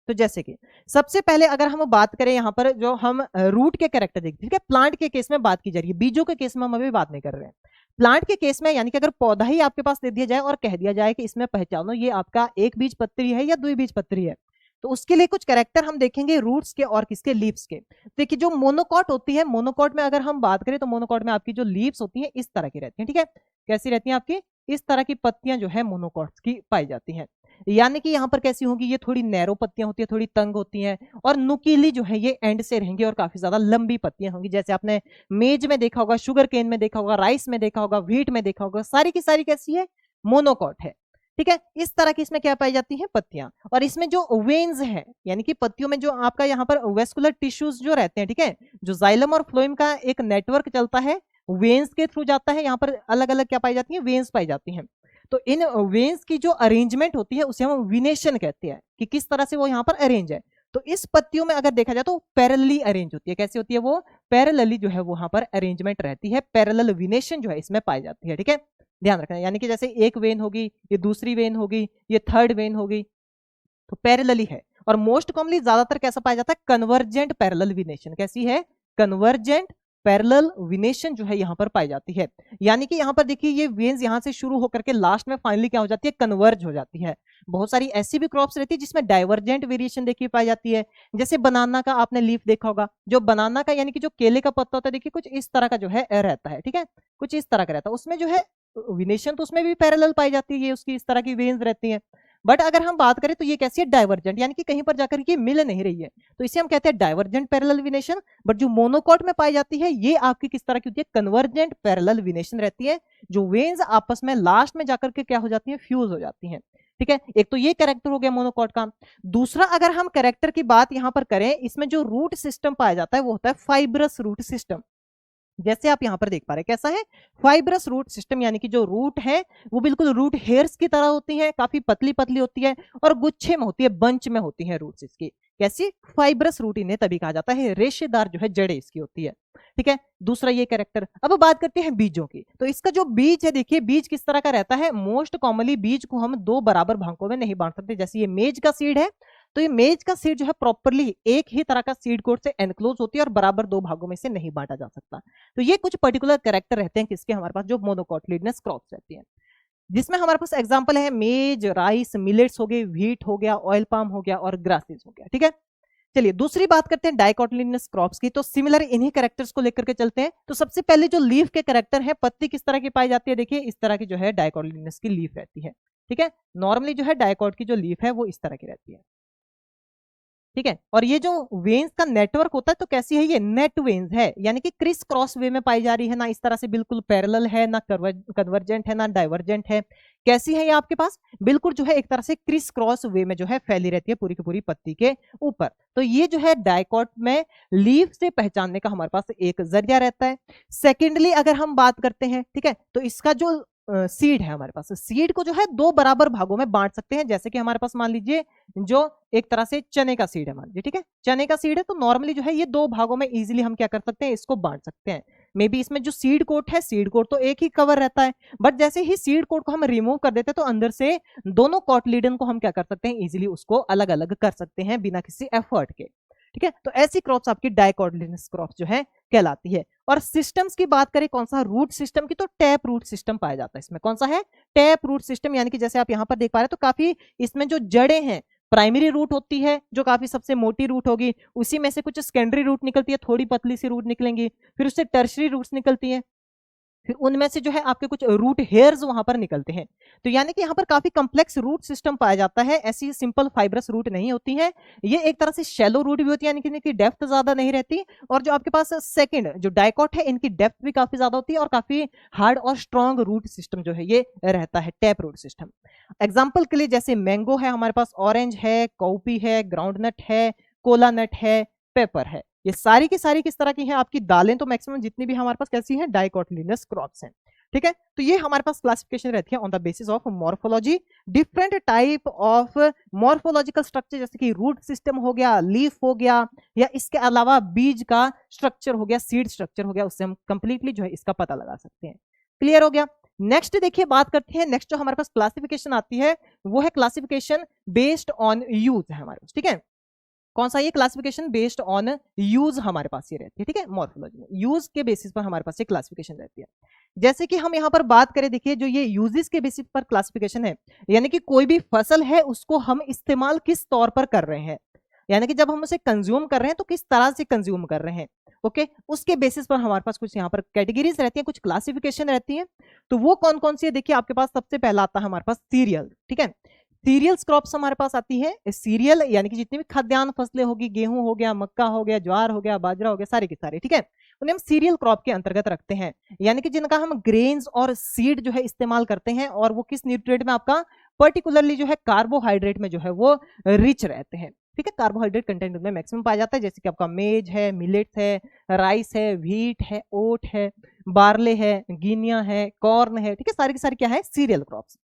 Speaker 1: तो जैसे कि सबसे पहले अगर हम बात करें यहाँ पर जो हम रूट के कैरेक्टर देखते हैं, ठीक है, प्लांट के केस में बात की जा रही है, बीजों के केस में हम अभी बात नहीं कर रहे हैं। प्लांट के केस में यानी कि अगर पौधा ही आपके पास दे दिया जाए और कह दिया जाए कि इसमें पहचानो ये आपका एक बीजपत्री है या द्विबीजपत्री है, तो उसके लिए कुछ कैरेक्टर हम देखेंगे रूट्स के और किसके, लीव्स के। देखिए जो मोनोकॉट होती है, मोनोकॉट में अगर हम बात करें तो मोनोकॉट में आपकी जो लीव्स होती है इस तरह की रहती है। ठीक है, कैसी रहती है आपकी, इस तरह की पत्तियां जो है मोनोकॉट्स की पाई जाती हैं। यानी कि यहाँ पर कैसी होंगी, ये थोड़ी नैरो पत्तियां होती है, थोड़ी तंग होती हैं और नुकीली जो है ये एंड से रहेंगी और काफी ज्यादा लंबी पत्तियां होंगी। जैसे आपने मेज में देखा होगा, शुगर केन में देखा होगा, राइस में देखा होगा, व्हीट में देखा होगा, सारी की सारी कैसी है, मोनोकॉट है। ठीक है, इस तरह की इसमें क्या पाई जाती है, पत्तियां। और इसमें जो वेन्स है यानी कि पत्तियों में जो आपका यहाँ पर वेस्कुलर टिश्यूज जो रहते हैं, ठीक है, जो जाइलम और फ्लोएम का एक नेटवर्क चलता है, वेन्स के थ्रू जाता है। यहाँ पर अलग अलग क्या पाई जाती है, वेन्स पाई जाती हैं। तो इन वेन्स की जो अरेंजमेंट होती है उसे हम विनेशन कहते हैं कि किस तरह से वो यहाँ पर अरेंज है। तो इस पत्तियों में अगर देखा जाए तो पैरेलली अरेंज होती है। कैसी होती है वो? पैरेलली जो है वहां पर अरेंजमेंट रहती है, पैरेलल विनेशन जो है इसमें पाई जाती है। ठीक है, ध्यान रखना, यानी कि जैसे एक वेन होगी, ये दूसरी वेन होगी, ये थर्ड वेन होगी, तो पैरेलली है। और मोस्ट कॉमनली ज्यादातर कैसा पाया जाता है? Convergent parallel विनेशन। कैसी है? कन्वर्जेंट पैरेलल विनेशन जो है यहां पर पाई जाती है। यानी कि यहां पर देखिए ये वेन्स यहां से शुरू होकर के लास्ट में फाइनली क्या हो जाती है? कन्वर्ज हो जाती है। बहुत सारी ऐसी भी क्रॉप्स रहती है जिसमें डाइवर्जेंट वेरिएशन देखिए पाई जाती है। जैसे बनाना का आपने लीफ देखा होगा, जो बनाना का यानी कि जो केले का पत्ता होता है, देखिए कुछ इस तरह का जो है रहता है। ठीक है, कुछ इस तरह का रहता है, उसमें जो है विनेशन तो उसमें भी पैरेलल पाई जाती है, उसकी इस तरह की वेन्स रहती है। बट अगर हम बात करें तो ये कैसी है? डाइवर्जेंट, यानी कि कहीं पर जाकर के मिल नहीं रही है, तो इसे हम कहते हैं डाइवर्जेंट पैरेलल विनेशन। बट जो मोनोकॉट में पाई जाती है ये आपकी किस तरह की होती है? कन्वर्जेंट पैरेलल विनेशन रहती है, जो वेन्स आपस में लास्ट में जाकर के क्या हो जाती है? फ्यूज हो जाती हैं। ठीक है, एक तो ये कैरेक्टर हो गया मोनोकॉट का। दूसरा अगर हम कैरेक्टर की बात यहां पर करें, इसमें जो रूट सिस्टम पाया जाता है वो होता है फाइब्रस रूट सिस्टम। जैसे आप यहां पर देख पा रहे हैं, कैसा है? फाइब्रस रूट सिस्टम, यानी कि जो रूट है वो बिल्कुल रूट हेयर्स की तरह होती है, काफी पतली पतली होती है और गुच्छे में होती है, बंच में होती है रूट्स इसकी। कैसी? फाइब्रस रूट इन्हें तभी कहा जाता है, रेशेदार जो है जड़ें इसकी होती है। ठीक है, दूसरा ये कैरेक्टर। अब बात करते हैं बीजों की, तो इसका जो बीज है, देखिए बीज किस तरह का रहता है? मोस्ट कॉमनली बीज को हम दो बराबर भागों में नहीं बांट सकते। जैसे ये मेज का सीड है, तो ये मेज का सीड जो है प्रॉपरली एक ही तरह का सीड कोट से एनक्लोज होती है और बराबर दो भागों में से नहीं बांटा जा सकता। तो ये कुछ पर्टिकुलर कैरेक्टर रहते हैं किसके? हमारे पास जो मोनोकोटिलिडनस क्रॉप्स रहती हैं, जिसमें हमारे पास एग्जांपल है मेज, राइस, मिलेट्स हो गए, व्हीट हो गया, ऑयल पाम हो गया और ग्रासेस हो गया। ठीक है, चलिए दूसरी बात करते हैं डाइकोटिलिडनस क्रॉप्स की। तो सिमिलर इन्हीं कैरेक्टर्स को लेकर के चलते हैं। तो सबसे पहले जो लीफ के कैरेक्टर है, पत्ती किस तरह की पाई जाती है? देखिए इस तरह की जो है डाइकोटिलिडनस की लीफ रहती है। ठीक है, नॉर्मली जो है डाइकोट की जो लीफ है वो इस तरह की रहती है। ठीक है, और ये जो वेन्स का नेटवर्क होता है तो कैसी है? ये नेट वेन्स है, यानी कि क्रिस क्रॉस वे में पाई जा रही है, ना इस तरह से बिल्कुल पैरेलल है, ना कन्वर्जेंट है, ना डाइवर्जेंट है। कैसी है ये आपके पास? बिल्कुल जो है एक तरह से क्रिस क्रॉस वे में जो है फैली रहती है पूरी की पूरी पत्ती के ऊपर। तो ये जो है डाइकोट में लीफ से पहचानने का हमारे पास एक जरिया रहता है। सेकेंडली अगर हम बात करते हैं, ठीक है, तो इसका जो सीड है हमारे पास, सीड को जो है दो बराबर भागों में बांट सकते हैं। जैसे कि हमारे पास मान लीजिए जो एक तरह से चने का सीड है, मान लीजिए, ठीक है, चने का सीड है, तो नॉर्मली जो है ये दो भागों में इजीली हम क्या कर सकते हैं? इसको बांट सकते हैं। मे बी इसमें जो सीड कोट है, सीड कोट तो एक ही कवर रहता है, बट जैसे ही सीड कोट को हम रिमूव कर देते हैं तो अंदर से दोनों कॉटलीडन को हम क्या कर सकते हैं? इजीली उसको अलग अलग कर सकते हैं बिना किसी एफर्ट के। ठीक है, तो ऐसी क्रॉप्स आपकी डाइकोटिलिडनस क्रॉप्स जो है कहलाती है। और सिस्टम्स की बात करें, कौन सा? रूट सिस्टम की, तो टैप रूट सिस्टम पाया जाता है इसमें। कौन सा है? टैप रूट सिस्टम, यानी कि जैसे आप यहां पर देख पा रहे हैं, तो काफी इसमें जो जड़ें हैं, प्राइमरी रूट होती है जो काफी सबसे मोटी रूट होगी, उसी में से कुछ सेकेंडरी रूट निकलती है, थोड़ी पतली सी रूट निकलेंगी, फिर उससे टर्शरी रूट्स निकलती हैं, फिर उनमें से जो है आपके कुछ रूट हेयर्स वहां पर निकलते हैं। तो यानी कि यहाँ पर काफी कॉम्प्लेक्स रूट सिस्टम पाया जाता है, ऐसी सिंपल फाइब्रस रूट नहीं होती है। ये एक तरह से शैलो रूट भी होती है, यानी कि इनकी डेप्थ ज्यादा नहीं रहती। और जो आपके पास सेकंड जो डाइकोट है, इनकी डेप्थ भी काफी ज्यादा होती है और काफी हार्ड और स्ट्रॉन्ग रूट सिस्टम जो है ये रहता है, टैप रूट सिस्टम। एग्जाम्पल के लिए जैसे मैंगो है हमारे पास, ऑरेंज है, कॉपी है, ग्राउंडनट है, कोला नट है, पेपर है, ये सारी की सारी किस तरह की हैं? आपकी दालें तो मैक्सिमम जितनी भी हमारे पास कैसी हैं? डाइकोटिलिडनस क्रॉप्स हैं। ठीक है, तो ये हमारे पास क्लासिफिकेशन रहती है on the basis of morphology. Different type of morphological structure, जैसे कि रूट सिस्टम हो गया, लीफ हो गया, या इसके अलावा बीज का स्ट्रक्चर हो गया, सीड स्ट्रक्चर हो गया, उससे हम कंप्लीटली जो है इसका पता लगा सकते हैं। क्लियर हो गया? नेक्स्ट देखिए बात करते हैं, नेक्स्ट जो हमारे पास क्लासिफिकेशन आती है वो है क्लासिफिकेशन बेस्ड ऑन यूज है हमारे पास। ठीक है, कौन सा? ये क्लासिफिकेशन बेस्ड ऑन यूज हमारे पास ये रहती है। ठीक है, मॉर्फोलॉजी में यूज के बेसिस पर हमारे पास ये क्लासिफिकेशन रहती है। जैसे कि हम यहाँ पर बात करें, देखिए जो ये यूजेस के बेसिस पर क्लासिफिकेशन है, यानी कि कोई भी फसल है उसको हम इस्तेमाल किस तौर पर कर रहे हैं, यानी कि जब हम उसे कंज्यूम कर रहे हैं तो किस तरह से कंज्यूम कर रहे हैं। ओके, उसके बेसिस पर हमारे पास कुछ यहाँ पर कैटेगरीज रहती है, कुछ क्लासिफिकेशन रहती है। तो वो कौन कौन सी है? देखिए आपके पास सबसे पहला आता है हमारे पास सीरियल। ठीक है, सीरियल्स क्रॉप्स हमारे पास आती है। सीरियल यानी कि जितनी भी खाद्यान्न फसलें होगी, गेहूं हो गया, मक्का हो गया, ज्वार हो गया, बाजरा हो गया, सारे के सारे, ठीक है, उन्हें हम सीरियल क्रॉप के अंतर्गत रखते हैं, यानी कि जिनका हम ग्रेन्स और सीड जो है इस्तेमाल करते हैं, और वो किस न्यूट्रिएंट में? आपका पर्टिकुलरली जो है कार्बोहाइड्रेट में जो है वो रिच रहते हैं। ठीक है, कार्बोहाइड्रेट कंटेंट उनमें मैक्सिमम पाया जाता है, जैसे कि आपका मेज है, मिलेट्स है, राइस है, व्हीट है, ओट है, बार्ले है, गिनिया है, कॉर्न है। ठीक है, सारी की सारी क्या है? सीरियल क्रॉप्स,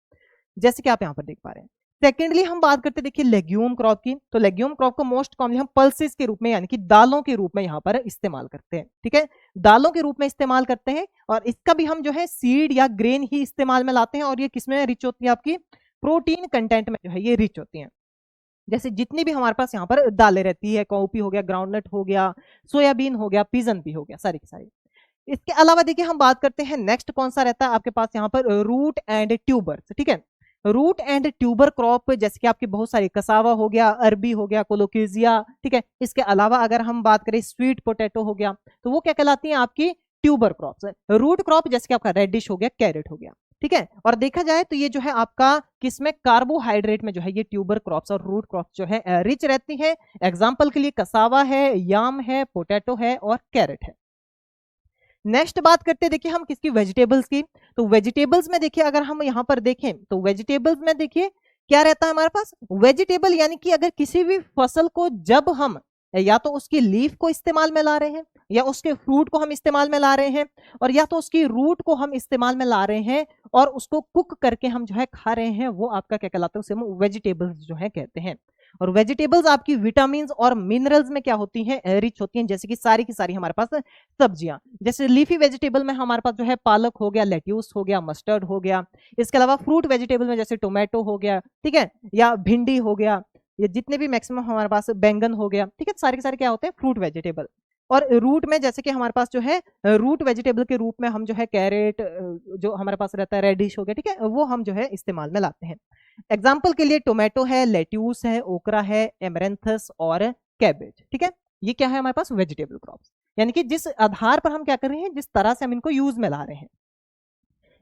Speaker 1: जैसे कि आप यहाँ पर देख पा रहे हैं। सेकेंडली हम बात करते हैं देखिए लेग्यूम क्रॉप की, तो लेग्यूम क्रॉप को मोस्ट कॉमनली हम पल्सेस के रूप में यानी कि दालों के रूप में यहाँ पर इस्तेमाल करते हैं, ठीक है, दालों के रूप में इस्तेमाल करते हैं। और इसका भी हम जो है सीड या ग्रेन ही इस्तेमाल में लाते हैं, और ये किसमें रिच होती है, आपकी प्रोटीन कंटेंट में जो है ये रिच होती हैं। जैसे जितनी भी हमारे पास यहाँ पर दालें रहती है, कॉपी हो गया, ग्राउंडनट हो गया, सोयाबीन हो गया, पिजन भी हो गया, सारी की सारी। इसके अलावा देखिए हम बात करते हैं नेक्स्ट कौन सा रहता है आपके पास यहाँ पर, रूट एंड ट्यूबर्स, ठीक है। रूट एंड ट्यूबर क्रॉप जैसे कि आपकी बहुत सारी कसावा हो गया, अरबी हो गया, कोलोकेजिया, ठीक है। इसके अलावा अगर हम बात करें स्वीट पोटैटो हो गया, तो वो क्या कहलाती है आपकी ट्यूबर क्रॉप्स। रूट क्रॉप जैसे कि आपका रेडिश हो गया, कैरेट हो गया, ठीक है। और देखा जाए तो ये जो है आपका किसमें, कार्बोहाइड्रेट में जो है ये ट्यूबर क्रॉप्स और रूट क्रॉप्स जो है रिच रहती है। एग्जाम्पल के लिए कसावा है, याम है, पोटैटो है और कैरेट है। नेक्स्ट बात करते हैं देखिए हम किसकी, वेजिटेबल्स की। तो वेजिटेबल्स में देखिए अगर हम यहाँ पर देखें तो वेजिटेबल्स में देखिए क्या रहता है हमारे पास, वेजिटेबल यानी कि अगर किसी भी फसल को जब हम या तो उसकी लीफ को इस्तेमाल में ला रहे हैं, या उसके फ्रूट को हम इस्तेमाल में ला रहे हैं, और या तो उसकी रूट को हम इस्तेमाल में ला रहे हैं और उसको कुक करके हम जो है खा रहे हैं, वो आपका क्या कहलाता है, उसे हम वेजिटेबल्स जो है कहते हैं। और वेजिटेबल्स आपकी विटामिन और मिनरल्स में क्या होती हैं, रिच होती हैं, जैसे कि सारी की सारी हमारे पास सब्जियां। जैसे लीफी वेजिटेबल में हमारे पास जो है पालक हो गया, लेट्यूस हो गया, मस्टर्ड हो गया। इसके अलावा फ्रूट वेजिटेबल में जैसे टोमेटो हो गया, ठीक है, या भिंडी हो गया, ये जितने भी मैक्सिमम हमारे पास बैंगन हो गया, ठीक है, सारे के सारे क्या होते हैं, फ्रूट वेजिटेबल। और रूट में जैसे कि हमारे पास जो है रूट वेजिटेबल के रूप में हम जो है कैरेट जो हमारे पास रहता है, रेडिश हो गया, ठीक है, वो हम जो है इस्तेमाल में लाते हैं। एग्जाम्पल के लिए टोमेटो है, लेट्यूस है, ओकरा है, एमरेंथस और कैबेज, ठीक है। ये क्या है हमारे पास, वेजिटेबल क्रॉप्स, यानी कि जिस आधार पर हम क्या कर रहे हैं, जिस तरह से हम इनको यूज में ला रहे हैं।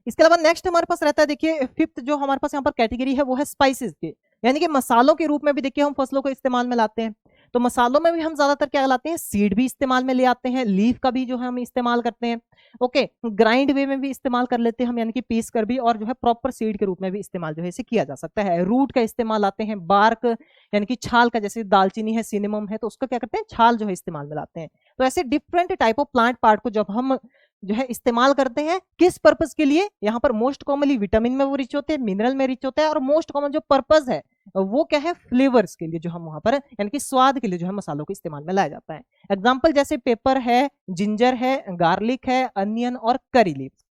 Speaker 1: इसके अलावा नेक्स्ट हमारे पास रहता है देखिए फिफ्थ जो हमारे पास यहाँ पर कैटेगरी है वो है स्पाइसेस की, यानी कि मसालों के रूप में भी देखिए हम फसलों को इस्तेमाल में लाते हैं। तो मसालों में भी हम ज्यादातर क्या लाते हैं, सीड भी इस्तेमाल में ले आते हैं, लीफ का भी जो है हम इस्तेमाल करते हैं, ओके, ग्राइंड वे में भी इस्तेमाल कर लेते हैं हम, यानी कि पीस कर भी, और जो है प्रॉपर सीड के रूप में भी इस्तेमाल जो है इसे किया जा सकता है। रूट का इस्तेमाल आते हैं, बार्क यानी कि छाल का, जैसे दालचीनी है, सिनेमम है, तो उसका क्या करते हैं, छाल जो है इस्तेमाल में लाते हैं। तो ऐसे different type of plant part को जब हम जो है इस्तेमाल करते हैं, किस पर्पस के लिए, यहाँ पर मोस्ट कॉमनली विटामिन में वो रिच होते हैं, मिनरल में रिच होता है, और मोस्ट कॉमन जो पर्पस है वो क्या है, फ्लेवर्स के लिए, जो हम वहां पर यानी कि स्वाद के लिए जो है मसालों को इस्तेमाल में लाया जाता है। एग्जाम्पल जैसे पेपर है, जिंजर है, गार्लिक है, अनियन और करी लीव्स।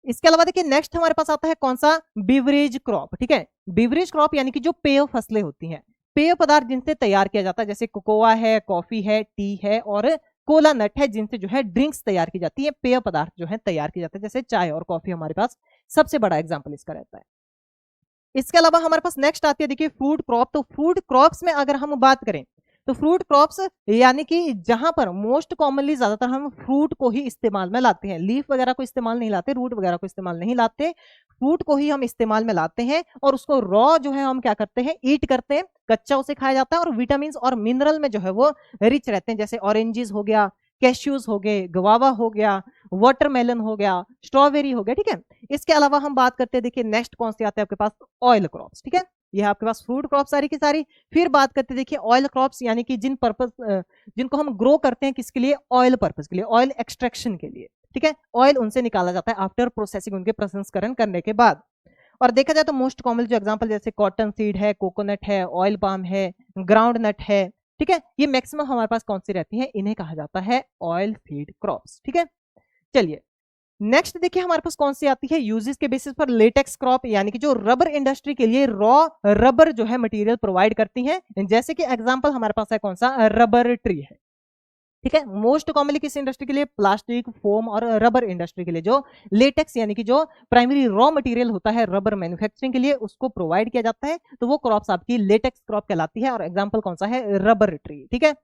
Speaker 1: इसके अलावा देखिए नेक्स्ट हमारे पास आता है कौन सा, बिवरेज क्रॉप, ठीक है। बिवरेज क्रॉप यानी कि जो पेय फसलें होती हैं, पेय पदार्थ जिनसे तैयार किया जाता है, जैसे कोकोआ है, कॉफी है, टी है और कोला नट है, जिनसे जो है ड्रिंक्स तैयार की जाती है, पेय पदार्थ जो है तैयार किए जाते हैं, जैसे चाय और कॉफी हमारे पास सबसे बड़ा एग्जाम्पल इसका रहता है। इसके अलावा हमारे पास नेक्स्ट आती है देखिए फ्रूट क्रॉप। तो फ्रूट क्रॉप्स में अगर हम बात करें तो फ्रूट क्रॉप्स यानी कि जहां पर मोस्ट कॉमनली ज्यादातर हम फ्रूट को ही इस्तेमाल में लाते हैं, लीफ वगैरह को इस्तेमाल नहीं लाते, रूट वगैरह को इस्तेमाल नहीं लाते, फ्रूट को ही हम इस्तेमाल में लाते हैं, और उसको रॉ जो है हम क्या करते हैं, ईट करते हैं, कच्चा उसे खाया जाता है, और विटामिन और मिनरल में जो है वो रिच रहते हैं, जैसे ऑरेंजेस हो गया, कैश्यूज हो गए, गवावा हो गया, वाटरमेलन हो गया, स्ट्रॉबेरी हो गया, ठीक है। इसके अलावा हम बात करते हैं देखिए नेक्स्ट कौन से आते हैं आपके पास, ऑयल क्रॉप्स, ठीक है। ये है आपके पास फ्रूट क्रॉप सारी की सारी। फिर बात करते हैं देखिए ऑयल क्रॉप्स, यानी कि जिनको हम ग्रो करते हैं किसके लिए, ऑयल पर्पस के लिए, ऑयल एक्सट्रैक्शन के लिए, ठीक है। ऑयल उनसे निकाला जाता है आफ्टर प्रोसेसिंग, उनके प्रसंस्करण करने के बाद। और देखा जाए तो मोस्ट कॉमन जो एग्जांपल जैसे कॉटन सीड है, कोकोनट है, ऑयल पाम है, ग्राउंड नट है, ठीक है, ये मैक्सिमम हमारे पास कौन सी रहती है, इन्हें कहा जाता है ऑयल फीड क्रॉप्स, ठीक है। चलिए नेक्स्ट देखिए हमारे पास कौन सी आती है, यूजेस के बेसिस पर लेटेक्स क्रॉप, यानी कि जो रबर इंडस्ट्री के लिए रॉ रबर जो है मटेरियल प्रोवाइड करती है, जैसे कि एग्जांपल हमारे पास है कौन सा, रबर ट्री है, ठीक है। मोस्ट कॉमनली किस इंडस्ट्री के लिए, प्लास्टिक, फोम और रबर इंडस्ट्री के लिए जो लेटेक्स यानी कि जो प्राइमरी रॉ मटेरियल होता है रबर मैन्युफैक्चरिंग के लिए, उसको प्रोवाइड किया जाता है, तो वो क्रॉप्स आपकी लेटेक्स क्रॉप कहलाती है, और एग्जांपल कौन सा है, रबर ट्री, ठीक है।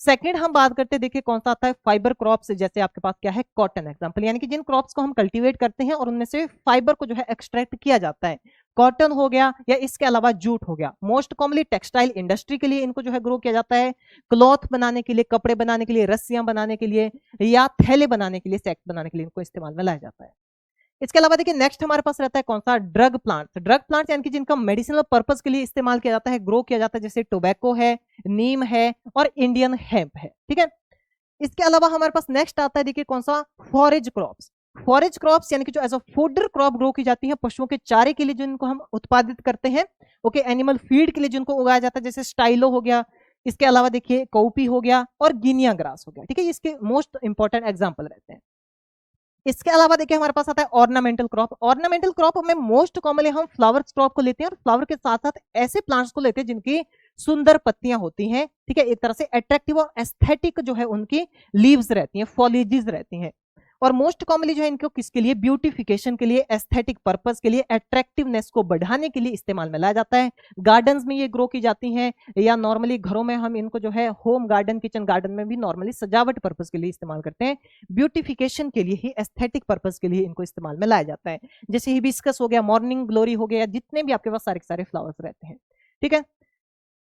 Speaker 1: सेकंड हम बात करते हैं देखिए कौन सा आता है, फाइबर क्रॉप्स, जैसे आपके पास क्या है, कॉटन एग्जांपल, यानी कि जिन क्रॉप्स को हम कल्टीवेट करते हैं और उनमें से फाइबर को जो है एक्सट्रैक्ट किया जाता है, कॉटन हो गया या इसके अलावा जूट हो गया। मोस्ट कॉमनली टेक्सटाइल इंडस्ट्री के लिए इनको जो है ग्रो किया जाता है, क्लॉथ बनाने के लिए, कपड़े बनाने के लिए, रस्सियां बनाने के लिए, या थैले बनाने के लिए, सैक बनाने के लिए इनको इस्तेमाल में लाया जाता है। इसके अलावा देखिए नेक्स्ट हमारे पास रहता है कौन सा, ड्रग प्लांट्स। ड्रग प्लांट्स यानी कि जिनका मेडिसिनल पर्पस के लिए इस्तेमाल किया जाता है, ग्रो किया जाता है, जैसे टोबैको है, नीम है और इंडियन हेम्प है, ठीक है। इसके अलावा हमारे पास नेक्स्ट आता है देखिए कौन सा, फॉरेज क्रॉप्स। फॉरेज क्रॉप्स यानी कि जो as a fodder crop grow की जाती है, पशुओं के चारे के लिए जिनको हम उत्पादित करते हैं, ओके, एनिमल फीड के लिए जिनको उगाया जाता है, जैसे स्टाइलो हो गया, इसके अलावा देखिए कौपी हो गया और गिनिया ग्रास हो गया, ठीक है, इसके मोस्ट इंपॉर्टेंट एग्जांपल रहते हैं। इसके अलावा देखिए हमारे पास आता है ऑर्नामेंटल क्रॉप। ऑर्नामेंटल क्रॉप में मोस्ट कॉमनली हम फ्लावर क्रॉप को लेते हैं और फ्लावर के साथ साथ ऐसे प्लांट्स को लेते हैं जिनकी सुंदर पत्तियां होती हैं, ठीक है, एक तरह से अट्रैक्टिव और एस्थेटिक जो है उनकी लीव्स रहती हैं, फॉलिजेस रहती हैं। और मोस्ट कॉमनली जो है इनको किसके लिए, ब्यूटिफिकेशन के लिए, एस्थेटिक पर्पस के लिए, अट्रैक्टिवनेस को बढ़ाने के लिए इस्तेमाल में लाया जाता है। गार्डन्स में ये ग्रो की जाती हैं या नॉर्मली घरों में हम इनको जो है होम गार्डन, किचन गार्डन में भी नॉर्मली सजावट पर्पस के लिए इस्तेमाल करते हैं। ब्यूटिफिकेशन के लिए ही, एस्थेटिक पर्पस के लिए इनको इस्तेमाल में लाया जाता है। जैसे हिबिस्कस हो गया, मॉर्निंग ग्लोरी हो गया, जितने भी आपके पास सारे सारे फ्लावर्स रहते हैं, ठीक है।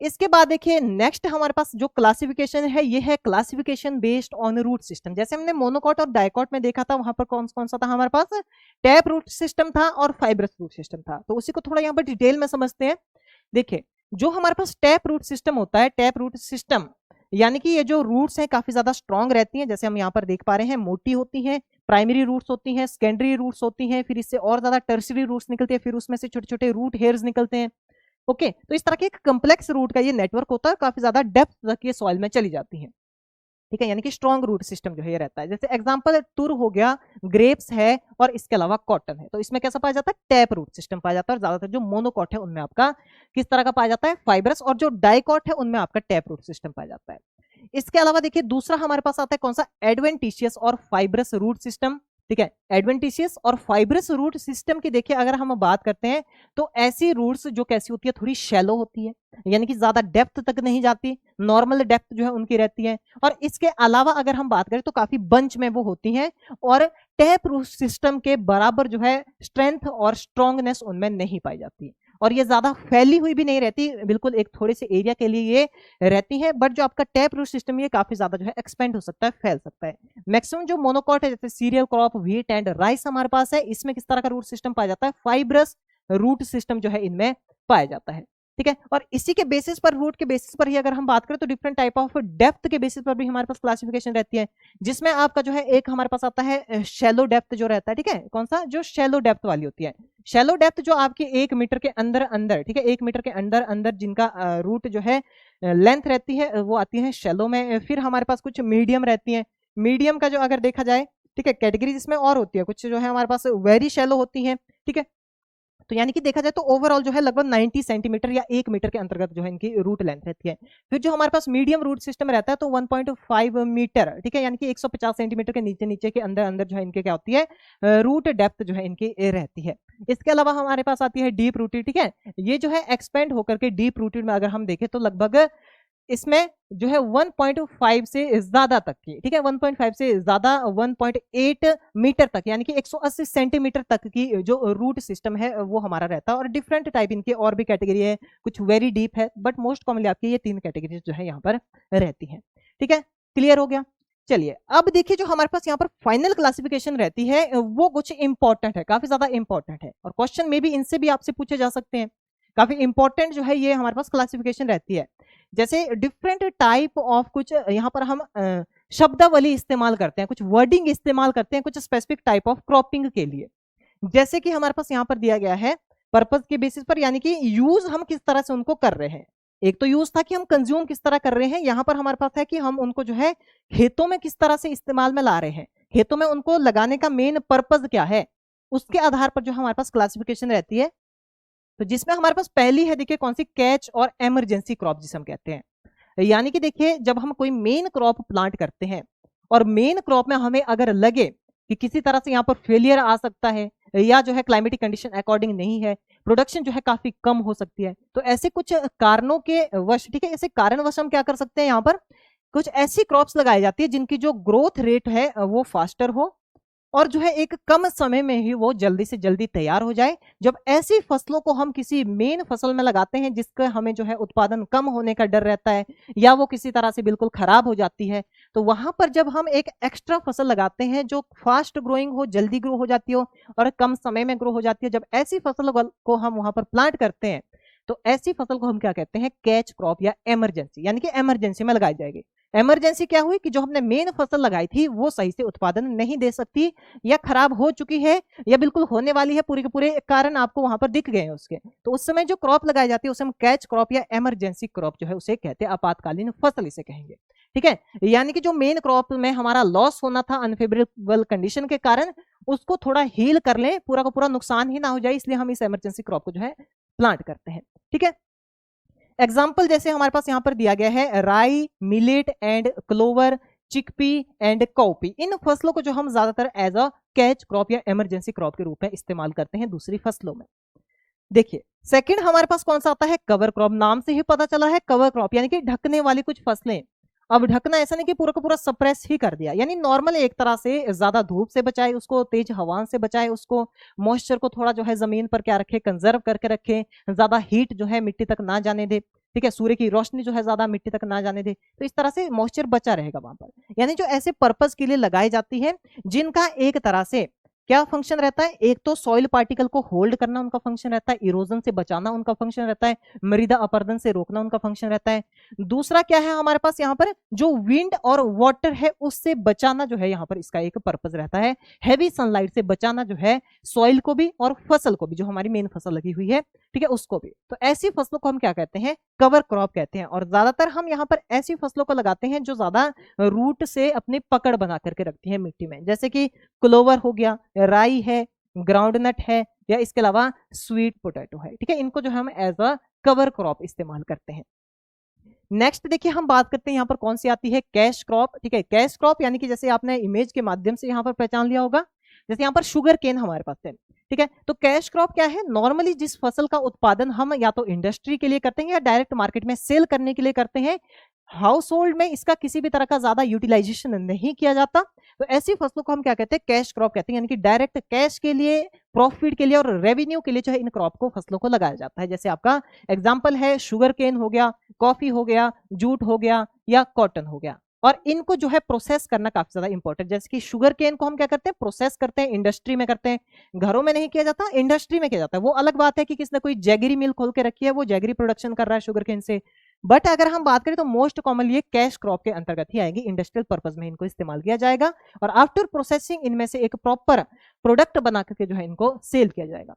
Speaker 1: इसके बाद देखिए नेक्स्ट हमारे पास जो क्लासिफिकेशन है ये है classification based on root system. जैसे हमने मोनोकॉट और डाइकॉट में देखा था, वहां पर कौन कौन सा था हमारे पास, टैप रूट सिस्टम था और फाइब्रस रूट सिस्टम था। तो उसी को थोड़ा यहाँ पर डिटेल में समझते हैं। देखिए जो हमारे पास टैप रूट सिस्टम होता है, टैप रूट सिस्टम यानी कि ये जो रूट्स हैं काफी ज्यादा स्ट्रॉन्ग रहती हैं, जैसे हम यहाँ पर देख पा रहे हैं, मोटी होती हैं, प्राइमरी रूट्स होती हैं, सेकेंडरी रूट्स होती हैं, फिर इससे और ज्यादा टर्सरी रूट्स निकलते हैं, फिर उसमें से छोटे छोटे रूट हेयर्स निकलते हैं। ओके, तो इस तरह के एक कम्प्लेक्स रूट का ये नेटवर्क होता है, काफी ज्यादा डेप्थ तक ये सॉइल में चली जाती है, ठीक है, यानी कि स्ट्रॉन्ग रूट सिस्टम जो है ये रहता है। जैसे एग्जांपल तुर हो गया, ग्रेप्स है और इसके अलावा कॉटन है, तो इसमें कैसा पाया जाता है, टैप रूट सिस्टम पाया जाता है। और ज्यादातर जो मोनोकॉट है उनमें आपका किस तरह का पाया जाता है, फाइब्रस, और जो डाइकॉट है उनमें आपका टैप रूट सिस्टम पाया जाता है। इसके अलावा देखिए दूसरा हमारे पास आता है कौन सा, एडवेंटिशियस और फाइब्रस रूट सिस्टम, ठीक है। एडवेंटिशियस और फाइब्रस रूट सिस्टम की देखिए अगर हम बात करते हैं तो ऐसी रूट्स जो कैसी होती है, थोड़ी शैलो होती है, यानी कि ज्यादा डेप्थ तक नहीं जाती, नॉर्मल डेप्थ जो है उनकी रहती है। और इसके अलावा अगर हम बात करें तो काफी बंच में वो होती हैं और टैप रूट सिस्टम के बराबर जो है स्ट्रेंथ और स्ट्रॉन्गनेस उनमें नहीं पाई जाती, और ये ज्यादा फैली हुई भी नहीं रहती, बिल्कुल एक थोड़े से एरिया के लिए ये रहती है। बट जो आपका टैप रूट सिस्टम ये काफी ज्यादा जो है एक्सपेंड हो सकता है, फैल सकता है। मैक्सिमम जो मोनोकॉट है जैसे cereal crop, wheat and rice हमारे पास है, इसमें किस तरह का रूट सिस्टम पाया जाता है, फाइब्रस रूट सिस्टम जो है इनमें पाया जाता है, ठीक है। और इसी के बेसिस पर, रूट के बेसिस पर ही अगर हम बात करें तो डिफरेंट टाइप ऑफ डेप्थ के बेसिस पर भी हमारे पास क्लासिफिकेशन रहती है, जिसमें आपका जो है एक हमारे पास आता है शैलो डेप्थ जो रहता है, ठीक है, कौन सा, जो शैलो डेप्थ वाली होती है। शैलो डेप्थ जो आपकी 1 मीटर के अंदर अंदर, ठीक है, 1 मीटर के अंदर अंदर जिनका रूट जो है लेंथ रहती है वो आती है शैलो में। फिर हमारे पास कुछ मीडियम रहती है, मीडियम का जो अगर देखा जाए, ठीक है, कैटेगरीज इसमें और होती है, कुछ जो है हमारे पास वेरी शैलो होती है, ठीक है। तो यानी कि देखा जाए तो ओवरऑल जो है लगभग 90 सेंटीमीटर या 1 मीटर के अंतर्गत जो है इनकी रूट लेंथ रहती है। फिर जो हमारे पास मीडियम रूट सिस्टम रहता है तो 1.5 मीटर, ठीक है, यानी कि 150 सेंटीमीटर के नीचे नीचे के अंदर अंदर जो है इनके क्या होती है, रूट डेप्थ जो है इनकी रहती है। इसके अलावा हमारे पास आती है डीप रूटेड, ठीक है, ये जो है एक्सपेंड होकर के डीप रूटेड में अगर हम देखें तो लगभग इसमें जो है 1.5 से ज्यादा तक की, ठीक है, 1.5 से ज्यादा 1.8 मीटर तक, यानी कि 180 सेंटीमीटर तक की जो रूट सिस्टम है वो हमारा रहता है। और डिफरेंट टाइप इनके और भी कैटेगरी है, कुछ वेरी डीप है, बट मोस्ट कॉमनली आपकी ये 3 कैटेगरी जो है यहाँ पर रहती है, ठीक है, क्लियर हो गया। चलिए अब देखिए जो हमारे पास यहाँ पर फाइनल क्लासिफिकेशन रहती है वो कुछ इंपॉर्टेंट है, काफी ज्यादा इंपॉर्टेंट है, और क्वेश्चन में भी इनसे भी आपसे पूछे जा सकते हैं। काफी इंपॉर्टेंट जो है ये हमारे पास क्लासिफिकेशन रहती है। जैसे डिफरेंट टाइप ऑफ कुछ यहाँ पर हम शब्दावली इस्तेमाल करते हैं, कुछ वर्डिंग इस्तेमाल करते हैं कुछ स्पेसिफिक टाइप ऑफ क्रॉपिंग के लिए। जैसे कि हमारे पास यहाँ पर दिया गया है पर्पस के बेसिस पर, यानी कि यूज हम किस तरह से उनको कर रहे हैं। एक तो यूज था कि हम कंज्यूम किस तरह कर रहे हैं, यहाँ पर हमारे पास है कि हम उनको जो है खेतों में किस तरह से इस्तेमाल में ला रहे हैं, खेतों में उनको लगाने का मेन पर्पज क्या है, उसके आधार पर जो हमारे पास क्लासिफिकेशन रहती है। तो जिसमें हमारे पास पहली है देखिए कौन सी, कैच और इमरजेंसी क्रॉप जिसे हम कहते हैं। यानी कि देखिए जब हम कोई मेन क्रॉप प्लांट करते हैं और मेन क्रॉप में हमें अगर लगे कि किसी तरह से यहाँ पर फेलियर आ सकता है या जो है क्लाइमेटिक कंडीशन अकॉर्डिंग नहीं है, प्रोडक्शन जो है काफी कम हो सकती है, तो ऐसे कुछ कारणों के वश, ठीक है, ऐसे कारणवश हम क्या कर सकते हैं, यहाँ पर कुछ ऐसी क्रॉप्स लगाई जाती है जिनकी जो ग्रोथ रेट है वो फास्टर हो और जो है एक कम समय में ही वो जल्दी से जल्दी तैयार हो जाए। जब ऐसी फसलों को हम किसी मेन फसल में लगाते हैं जिसका हमें जो है उत्पादन कम होने का डर रहता है या वो किसी तरह से बिल्कुल खराब हो जाती है, तो वहां पर जब हम एक एक्स्ट्रा फसल लगाते हैं जो फास्ट ग्रोइंग हो, जल्दी ग्रो हो जाती हो और कम समय में ग्रो हो जाती है, जब ऐसी फसल को हम वहां पर प्लांट करते हैं तो ऐसी फसल को हम क्या कहते हैं, कैच क्रॉप या इमरजेंसी, यानी कि इमरजेंसी में लगाई जाएगी। इमरजेंसी क्या हुई कि जो हमने मेन फसल लगाई थी वो सही से उत्पादन नहीं दे सकती, या खराब हो चुकी है, या बिल्कुल होने वाली है, पूरे के पूरे कारण आपको वहां पर दिख गए हैं उसके। तो उस समय जो क्रॉप लगाई जाती है उसे हम कैच क्रॉप या इमरजेंसी क्रॉप जो है उसे कहते हैं, आपातकालीन फसल इसे कहेंगे। ठीक है, यानी कि जो मेन क्रॉप में हमारा लॉस होना था अनफेवरेबल कंडीशन के कारण, उसको थोड़ा हील कर ले, पूरा का पूरा नुकसान ही ना हो जाए, इसलिए हम इस इमरजेंसी क्रॉप को जो है प्लांट करते हैं। ठीक है, एग्जाम्पल जैसे हमारे पास यहाँ पर दिया गया है rye, millet and clover, chickpea and cowpea. इन फसलों को जो हम ज्यादातर एज अ कैच क्रॉप या इमरजेंसी क्रॉप के रूप में इस्तेमाल करते हैं दूसरी फसलों में। देखिए सेकंड हमारे पास कौन सा आता है, कवर क्रॉप। नाम से ही पता चला है कवर क्रॉप, यानी कि ढकने वाली कुछ फसलें। अब ढकना ऐसा नहीं कि पूरा का पूरा सप्रेस ही कर दिया, यानी नॉर्मल एक तरह से ज्यादा धूप से बचाए उसको, तेज हवा से बचाए उसको, मॉइस्चर को थोड़ा जो है जमीन पर क्या रखे, कंजर्व करके रखे, ज्यादा हीट जो है मिट्टी तक ना जाने दे। ठीक है, सूर्य की रोशनी जो है ज्यादा मिट्टी तक ना जाने दे, तो इस तरह से मॉइस्चर बचा रहेगा वहां पर। यानी जो ऐसे पर्पस के लिए लगाई जाती है जिनका एक तरह से क्या फंक्शन रहता है, एक तो सॉइल पार्टिकल को होल्ड करना उनका फंक्शन रहता है, इरोजन से बचाना उनका फंक्शन रहता है, मृदा अपरदन से रोकना उनका फंक्शन रहता है। दूसरा क्या है हमारे पास यहाँ पर, जो विंड और वाटर है उससे बचाना जो है यहाँ पर इसका एक पर्पज रहता है, हैवी सनलाइट से बचाना जो है सॉइल को भी और फसल को भी, जो हमारी मेन फसल लगी हुई है, ठीक है, उसको भी। तो ऐसी फसलों को हम क्या कहते हैं, कवर क्रॉप कहते हैं। और ज्यादातर हम यहाँ पर ऐसी फसलों को लगाते हैं जो ज्यादा रूट से अपनी पकड़ बना करके रखती है मिट्टी में, जैसे कि क्लोवर हो गया, राई है, ग्राउंडनट है, या इसके अलावा स्वीट पोटैटो है। ठीक है, इनको जो हम एज अ कवर क्रॉप इस्तेमाल करते हैं। नेक्स्ट देखिए हम बात करते हैं यहाँ पर कौन सी आती है, कैश क्रॉप। ठीक है, कैश क्रॉप यानी कि जैसे आपने इमेज के माध्यम से यहाँ पर पहचान लिया होगा, जैसे यहाँ पर शुगर केन हमारे पास है। ठीक है, तो कैश क्रॉप क्या है, नॉर्मली जिस फसल का उत्पादन हम या तो इंडस्ट्री के लिए करते हैं या डायरेक्ट मार्केट में सेल करने के लिए करते हैं, हाउस होल्ड में इसका किसी भी तरह का ज्यादा यूटिलाइजेशन नहीं किया जाता, तो ऐसी फसलों को हम क्या कहते हैं, कैश क्रॉप कहते हैं। यानी कि डायरेक्ट कैश के लिए, प्रॉफिट के लिए और रेवेन्यू के लिए जो है इन क्रॉप को, फसलों को लगाया जाता है। जैसे आपका एग्जांपल है शुगर केन हो गया, कॉफी हो गया, जूट हो गया, या कॉटन हो गया। और इनको जो है प्रोसेस करना काफी ज्यादा इंपॉर्टेंट, जैसे कि शुगर केन को हम क्या करते हैं, प्रोसेस करते हैं, इंडस्ट्री में करते हैं, घरों में नहीं किया जाता, इंडस्ट्री में किया जाता है। वो अलग बात है कि किसने कोई जैगरी मिल खोल के रखी है, वो जैगरी प्रोडक्शन कर रहा है शुगर केन से, बट अगर हम बात करें तो मोस्ट कॉमनली ये कैश क्रॉप के अंतर्गत ही आएगी, इंडस्ट्रियल पर्पज में इनको इस्तेमाल किया जाएगा, और आफ्टर प्रोसेसिंग इनमें से एक प्रॉपर प्रोडक्ट बना करके जो है इनको सेल किया जाएगा।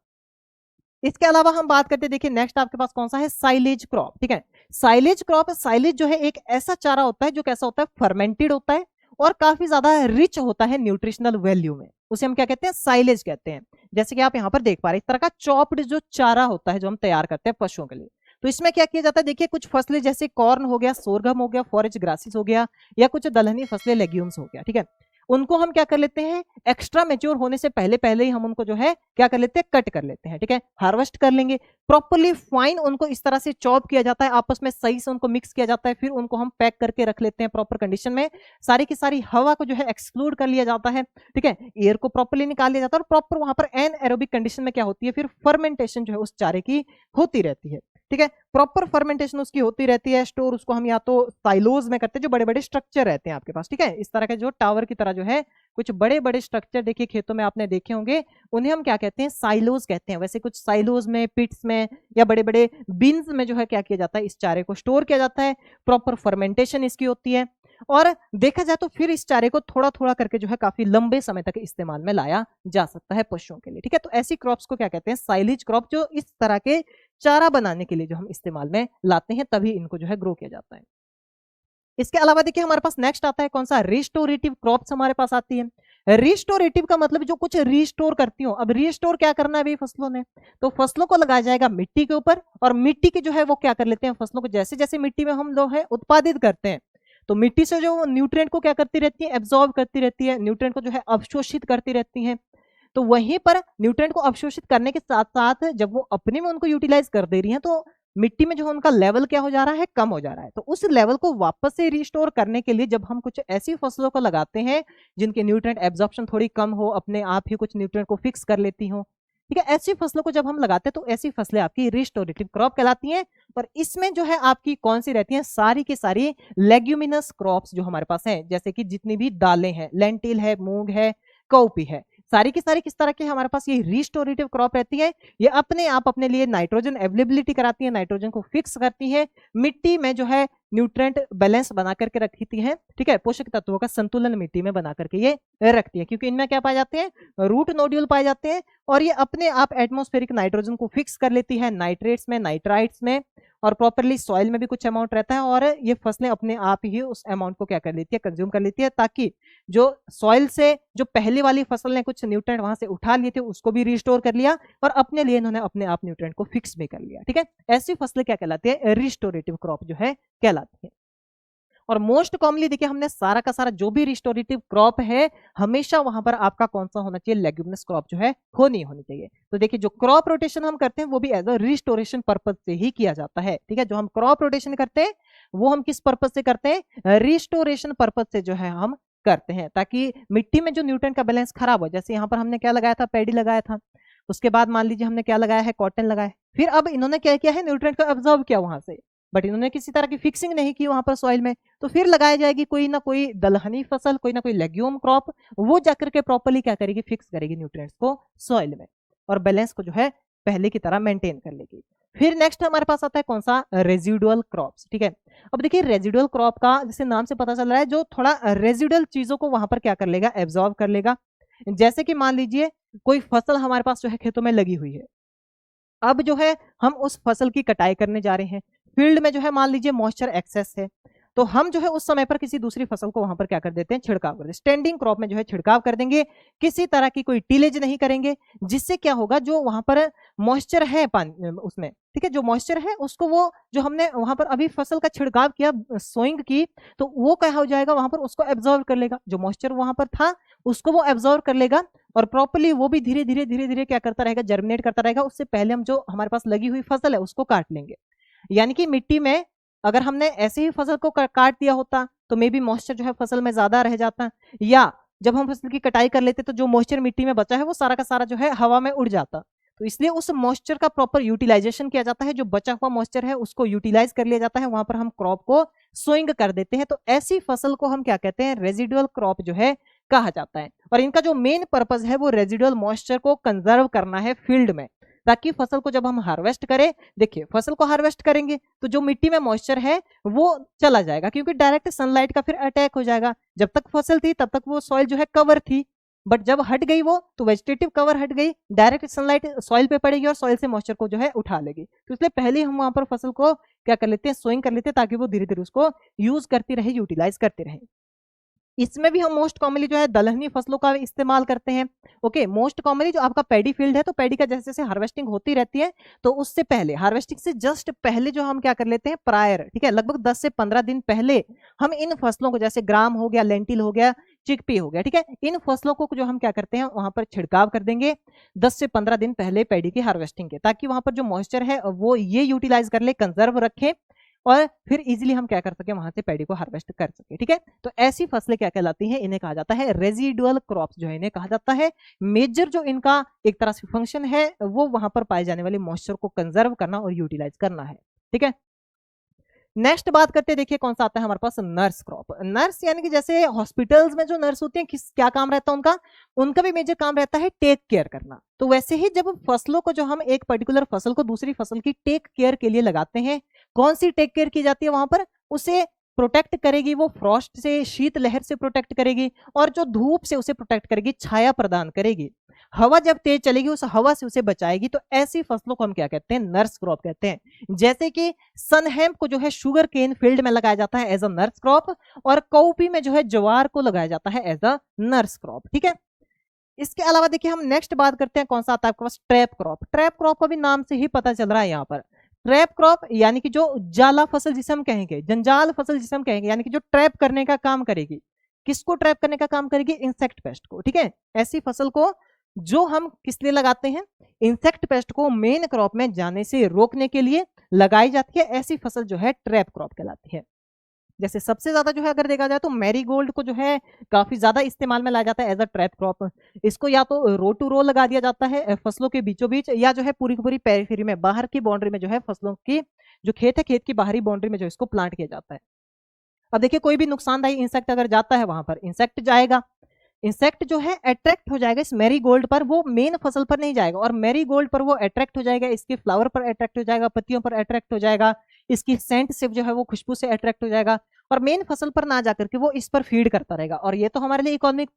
Speaker 1: इसके अलावा हम बात करते हैं, देखिए नेक्स्ट आपके पास कौन सा है, साइलेज क्रॉप। ठीक है, साइलेज क्रॉप, साइलेज जो है एक ऐसा चारा होता है जो कैसा होता है, फर्मेंटेड होता है और काफी ज्यादा रिच होता है न्यूट्रिशनल वैल्यू में, उसे हम क्या कहते हैं, साइलेज कहते हैं। जैसे कि आप यहाँ पर देख पा रहे हैं, इस तरह का चॉप्ड जो चारा होता है जो हम तैयार करते हैं पशुओं के लिए। तो इसमें क्या किया जाता है, देखिए कुछ फसलें जैसे कॉर्न हो गया, सोरगम हो गया, फॉरेज ग्रासेस हो गया, या कुछ दलहनी फसलें लेग्यूम्स हो गया। ठीक है, उनको हम क्या कर लेते हैं, एक्स्ट्रा मेच्योर होने से पहले पहले ही हम उनको जो है क्या कर लेते हैं, कट कर लेते हैं। ठीक है, हार्वेस्ट कर लेंगे, प्रॉपर्ली फाइन उनको इस तरह से चॉप किया जाता है, आपस में सही से उनको मिक्स किया जाता है, फिर उनको हम पैक करके रख लेते हैं प्रॉपर कंडीशन में, सारी की सारी हवा को जो है एक्सक्लूड कर लिया जाता है। ठीक है, एयर को प्रॉपर्ली निकाल लिया जाता है, और प्रॉपर वहां पर एन एरोबिक कंडीशन में क्या होती है, फिर फर्मेंटेशन जो है उस चारे की होती रहती है। ठीक है, प्रॉपर फर्मेंटेशन उसकी होती रहती है, स्टोर उसको हम या तो साइलोज में करते हैं, जो बड़े बड़े स्ट्रक्चर रहते हैं आपके पास। ठीक है, इस तरह के जो टावर की तरह जो है कुछ बड़े बड़े स्ट्रक्चर देखिए खेतों में आपने देखे होंगे, उन्हें हम क्या कहते हैं, साइलोज कहते हैं। वैसे कुछ साइलोज में, पिट्स में, या बड़े बड़े बिन्स में जो है क्या किया जाता है, इस चारे को स्टोर किया जाता है, प्रॉपर फर्मेंटेशन इसकी होती है, और देखा जाए तो फिर इस चारे को थोड़ा थोड़ा करके जो है काफी लंबे समय तक इस्तेमाल में लाया जा सकता है पशुओं के लिए। ठीक है, तो ऐसी क्रॉप्स को क्या कहते हैं, साइलेज क्रॉप, जो इस तरह के चारा बनाने के लिए जो हम इस्तेमाल में लाते हैं, तभी इनको जो है ग्रो किया जाता है। इसके अलावा देखिए हमारे पास नेक्स्ट आता है कौन सा, रिस्टोरेटिव क्रॉप्स हमारे पास आती है। रिस्टोरेटिव का मतलब जो कुछ रिस्टोर करती हो। अब रिस्टोर क्या करना है भाई फसलों ने, तो फसलों को लगाया जाएगा मिट्टी के ऊपर, और मिट्टी के जो है वो क्या कर लेते हैं, फसलों को जैसे जैसे मिट्टी में हम लोग है उत्पादित करते हैं, तो मिट्टी से जो न्यूट्रिएंट को क्या करती रहती है, एब्जॉर्ब करती रहती है, न्यूट्रिएंट को जो है अवशोषित करती रहती है। तो वहीं पर न्यूट्रिएंट को अवशोषित करने के साथ साथ जब वो अपने में उनको यूटिलाइज कर दे रही हैं, तो मिट्टी में जो उनका लेवल क्या हो जा रहा है, कम हो जा रहा है। तो उस लेवल को वापस से रिस्टोर करने के लिए जब हम कुछ ऐसी फसलों को लगाते हैं जिनके न्यूट्रिएंट एब्जॉर्प्शन थोड़ी कम हो, अपने आप ही कुछ न्यूट्रिएंट को फिक्स कर लेती हो, ठीक है, ऐसी फसलों को जब हम लगाते हैं तो ऐसी फसलें आपकी रिस्टोरेटिव क्रॉप कहलाती हैं। और इसमें जो है आपकी कौन सी रहती हैं, सारी की सारी लेग्यूमिनस क्रॉप्स जो हमारे पास हैं, जैसे कि जितनी भी दालें हैं, लेंटिल है, मूंग है, कौपी है, सारी की सारी किस तरह की हमारे पास ये रिस्टोरेटिव क्रॉप रहती है, ये अपने आप अपने लिए नाइट्रोजन अवेलेबिलिटी कराती है, नाइट्रोजन को फिक्स करती है, मिट्टी में जो है न्यूट्रेंट बैलेंस बना करके रखती है, ठीक है, पोषक तत्वों का संतुलन मिट्टी में बना करके ये रखती है, क्योंकि इनमें क्या पाए जाते हैं, रूट नोड्यूल पाए जाते हैं, और ये अपने आप एटमॉस्फेरिक नाइट्रोजन को फिक्स कर लेती है नाइट्रेट्स में, नाइट्राइट्स में, और प्रॉपरली सॉइल में भी कुछ अमाउंट रहता है, और ये फसलें अपने आप ही उस अमाउंट को क्या कर लेती है, कंज्यूम कर लेती है, ताकि जो सॉइल से जो पहले वाली फसल ने कुछ न्यूट्रेंट वहां से उठा लिए थे उसको भी रिस्टोर कर लिया, और अपने लिए इन्होंने अपने आप न्यूट्रेंट को फिक्स भी कर लिया, ठीक है। ऐसी फसलें क्या कहलाती है, रिस्टोरेटिव क्रॉप जो है कहलाती है। और मोस्ट कॉमनली देखिए हमने सारा का सारा जो भी रिस्टोरेटिव क्रॉप है, हमेशा वहां पर आपका कौन सा होना चाहिए, लेग्यूमिनस क्रॉप जो है होनी चाहिए। तो देखिए जो क्रॉप रोटेशन हम करते हैं वो भी एज अ रिस्टोरेशन पर्पज से ही किया जाता है, ठीक है। जो हम क्रॉप रोटेशन करते हैं वो हम किस पर्पज से करते हैं, रिस्टोरेशन पर्पज से जो है हम करते हैं, ताकि मिट्टी में जो न्यूट्रिएंट का बैलेंस खराब हो, जैसे यहाँ पर हमने क्या लगाया था, पैडी लगाया था, उसके बाद मान लीजिए हमने क्या लगाया है, कॉटन लगाया, फिर अब इन्होंने क्या किया है, न्यूट्रिएंट को ऑब्जर्व किया वहां से, बट इन्होंने किसी तरह की फिक्सिंग नहीं की वहां पर सॉइल में, तो फिर लगाई जाएगी कोई ना कोई दलहनी फसल, कोई ना कोई लेग्यूम क्रॉप, वो जाकर के प्रॉपर्ली क्या करेगी, फिक्स करेगी न्यूट्रिएंट्स को सॉइल में, और बैलेंस को जो है पहले की तरह मेंटेन कर लेगी। फिर नेक्स्ट हमारे पास आता है कौन सा, रेजिडुअल क्रॉप्स, ठीक है। अब देखिए रेजिडुअल क्रॉप का जैसे नाम से पता चल रहा है, जो थोड़ा रेजिडुअल चीजों को वहां पर क्या कर लेगा, एब्जॉर्ब कर लेगा। जैसे कि मान लीजिए कोई फसल हमारे पास जो है खेतों में लगी हुई है, अब जो है हम उस फसल की कटाई करने जा रहे हैं, फील्ड में जो है मान लीजिए मॉइस्चर एक्सेस है, तो हम जो है उस समय पर किसी दूसरी फसल को वहां पर क्या कर देते हैं, छिड़काव कर देते हैं, स्टैंडिंग क्रॉप में जो है छिड़काव कर देंगे, किसी तरह की कोई टीलेज नहीं करेंगे, जिससे क्या होगा, जो वहां पर मॉइस्चर है पानी उसमें, ठीक है, जो मॉइस्चर है उसको वो जो हमने वहां पर अभी फसल का छिड़काव किया, सोइंग की, तो वो क्या हो जाएगा, वहां पर उसको एब्जॉर्व कर लेगा, जो मॉइस्चर वहां पर था उसको वो एब्जॉर्व कर लेगा, और प्रॉपर्ली वो भी धीरे धीरे धीरे धीरे क्या करता रहेगा, जर्मिनेट करता रहेगा। उससे पहले हम जो हमारे पास लगी हुई फसल है उसको काट लेंगे, यानी कि मिट्टी में अगर हमने ऐसे ही फसल को काट दिया होता तो मे बी मॉइस्चर जो है फसल में ज्यादा रह जाता, या जब हम फसल की कटाई कर लेते तो जो मॉइस्चर मिट्टी में बचा है वो सारा का सारा जो है हवा में उड़ जाता। तो इसलिए उस मॉइस्चर का प्रॉपर यूटिलाइजेशन किया जाता है, जो बचा हुआ मॉइस्चर है उसको यूटिलाइज कर लिया जाता है, वहां पर हम क्रॉप को सोइंग कर देते हैं। तो ऐसी फसल को हम क्या कहते हैं, रेजिडुअल क्रॉप जो है कहा जाता है। और इनका जो मेन पर्पज है वो रेजिडुअल मॉइस्चर को कंजर्व करना है फील्ड में, ताकि फसल को जब हम हार्वेस्ट करें, देखिए फसल को हार्वेस्ट करेंगे तो जो मिट्टी में मॉइस्चर है वो चला जाएगा, क्योंकि डायरेक्ट सनलाइट का फिर अटैक हो जाएगा। जब तक फसल थी तब तक वो सॉइल जो है कवर थी, बट जब हट गई वो, तो वेजिटेटिव कवर हट गई, डायरेक्ट सनलाइट सॉइल पे पड़ेगी और सॉइल से मॉइस्चर को जो है उठा लेगी। तो इसलिए पहले हम वहां पर फसल को क्या कर लेते हैं, सोइंग कर लेते हैं, ताकि वो धीरे धीरे उसको यूज करती रहे, यूटिलाइज करते रहे। इसमें भी हम मोस्ट कॉमनली जो है दलहनी फसलों का इस्तेमाल करते हैं। ओके, मोस्ट कॉमनली जो आपका पैडी फील्ड है, तो पैडी का जैसे जैसे हार्वेस्टिंग होती रहती है, तो उससे पहले, हार्वेस्टिंग से जस्ट पहले जो हम क्या कर लेते हैं, प्रायर, ठीक है, लगभग 10 से 15 दिन पहले हम इन फसलों को, जैसे ग्राम हो गया, लेंटिल हो गया, चिकपी हो गया, ठीक है, इन फसलों को जो हम क्या करते हैं वहां पर छिड़काव कर देंगे 10 से 15 दिन पहले पैडी की हार्वेस्टिंग के, ताकि वहां पर जो मॉइस्चर है वो ये यूटिलाइज कर ले, कंजर्व रखे, और फिर इजीली हम क्या कर सके, वहां से पैडी को हार्वेस्ट कर सके, ठीक है। तो ऐसी फसलें क्या कहलाती हैं, इन्हें कहा जाता है रेजिडुअल क्रॉप्स, जो है इन्हें कहा जाता है। मेजर जो इनका एक तरह से फंक्शन है वो वहां पर पाए जाने वाले मॉइस्चर को कंजर्व करना और यूटिलाइज करना है, ठीक है। नेक्स्ट बात करते हैं, देखिए कौन सा आता है हमारे पास, नर्स क्रॉप। नर्स यानी कि जैसे हॉस्पिटल्स में जो नर्स होती हैं, किस क्या काम रहता है उनका, उनका भी मेजर काम रहता है टेक केयर करना। तो वैसे ही जब फसलों को, जो हम एक पर्टिकुलर फसल को दूसरी फसल की टेक केयर के लिए लगाते हैं, कौन सी टेक केयर की जाती है वहां पर, उसे प्रोटेक्ट करेगी, वो फ्रॉस्ट से, शीत लहर से प्रोटेक्ट करेगी, और जो धूप से उसे प्रोटेक्ट करेगी, छाया प्रदान करेगी, हवा जब तेज चलेगी उस हवा से उसे बचाएगी। तो ऐसी फसलों को हम क्या कहते हैं, नर्स क्रॉप कहते हैं। जैसे कि सनहेम्प को जो है शुगर केन फील्ड में लगाया जाता है एज अ नर्स क्रॉप, और कौपी में जो है ज्वार को लगाया जाता है एज अ नर्स क्रॉप, ठीक है। इसके अलावा देखिए हम नेक्स्ट बात करते हैं, कौन सा आता है आपके पास, ट्रैप क्रॉप। ट्रैप क्रॉप का भी नाम से ही पता चल रहा है यहाँ पर, ट्रैप क्रॉप यानी कि जो जाला फसल जिसे हम कहेंगे, जंजाल फसल जिसे हम कहेंगे, यानी कि जो ट्रैप करने का काम करेगी। किसको ट्रैप करने का काम करेगी, इंसेक्ट पेस्ट को, ठीक है। ऐसी फसल को जो हम किस लिए लगाते हैं, इंसेक्ट पेस्ट को मेन क्रॉप में जाने से रोकने के लिए लगाई जाती है। ऐसी फसल जो है ट्रैप क्रॉप कहलाती है। जैसे सबसे ज्यादा जो है अगर देखा जाए तो मैरीगोल्ड को जो है काफी ज्यादा इस्तेमाल में लाया जाता है एज अ ट्रैप क्रॉप। इसको या तो रो टू रो लगा दिया जाता है फसलों के बीचों बीच, या जो है पूरी की पूरी पेरिफेरी में, बाहर की बाउंड्री में जो है फसलों की जो खेत है, खेत की बाहरी बाउंड्री में जो इसको प्लांट किया जाता है। अब देखिए कोई भी नुकसानदायी इंसेक्ट अगर जाता है वहां पर, इंसेक्ट जाएगा, इंसेक्ट जो है अट्रैक्ट हो जाएगा इस मैरीगोल्ड पर, वो मेन फसल पर नहीं जाएगा, और मैरीगोल्ड पर वो अट्रैक्ट हो जाएगा, इसके फ्लावर पर अट्रैक्ट हो जाएगा, पत्तियों पर अट्रैक्ट हो जाएगा, इसकी सेंट से जो है वो खुशबू से अट्रैक्ट हो जाएगा, और मेन फसल पर ना जाकर के वो इस पर फीड करता रहेगा। और ये तो हमारे लिए इकोनॉमिक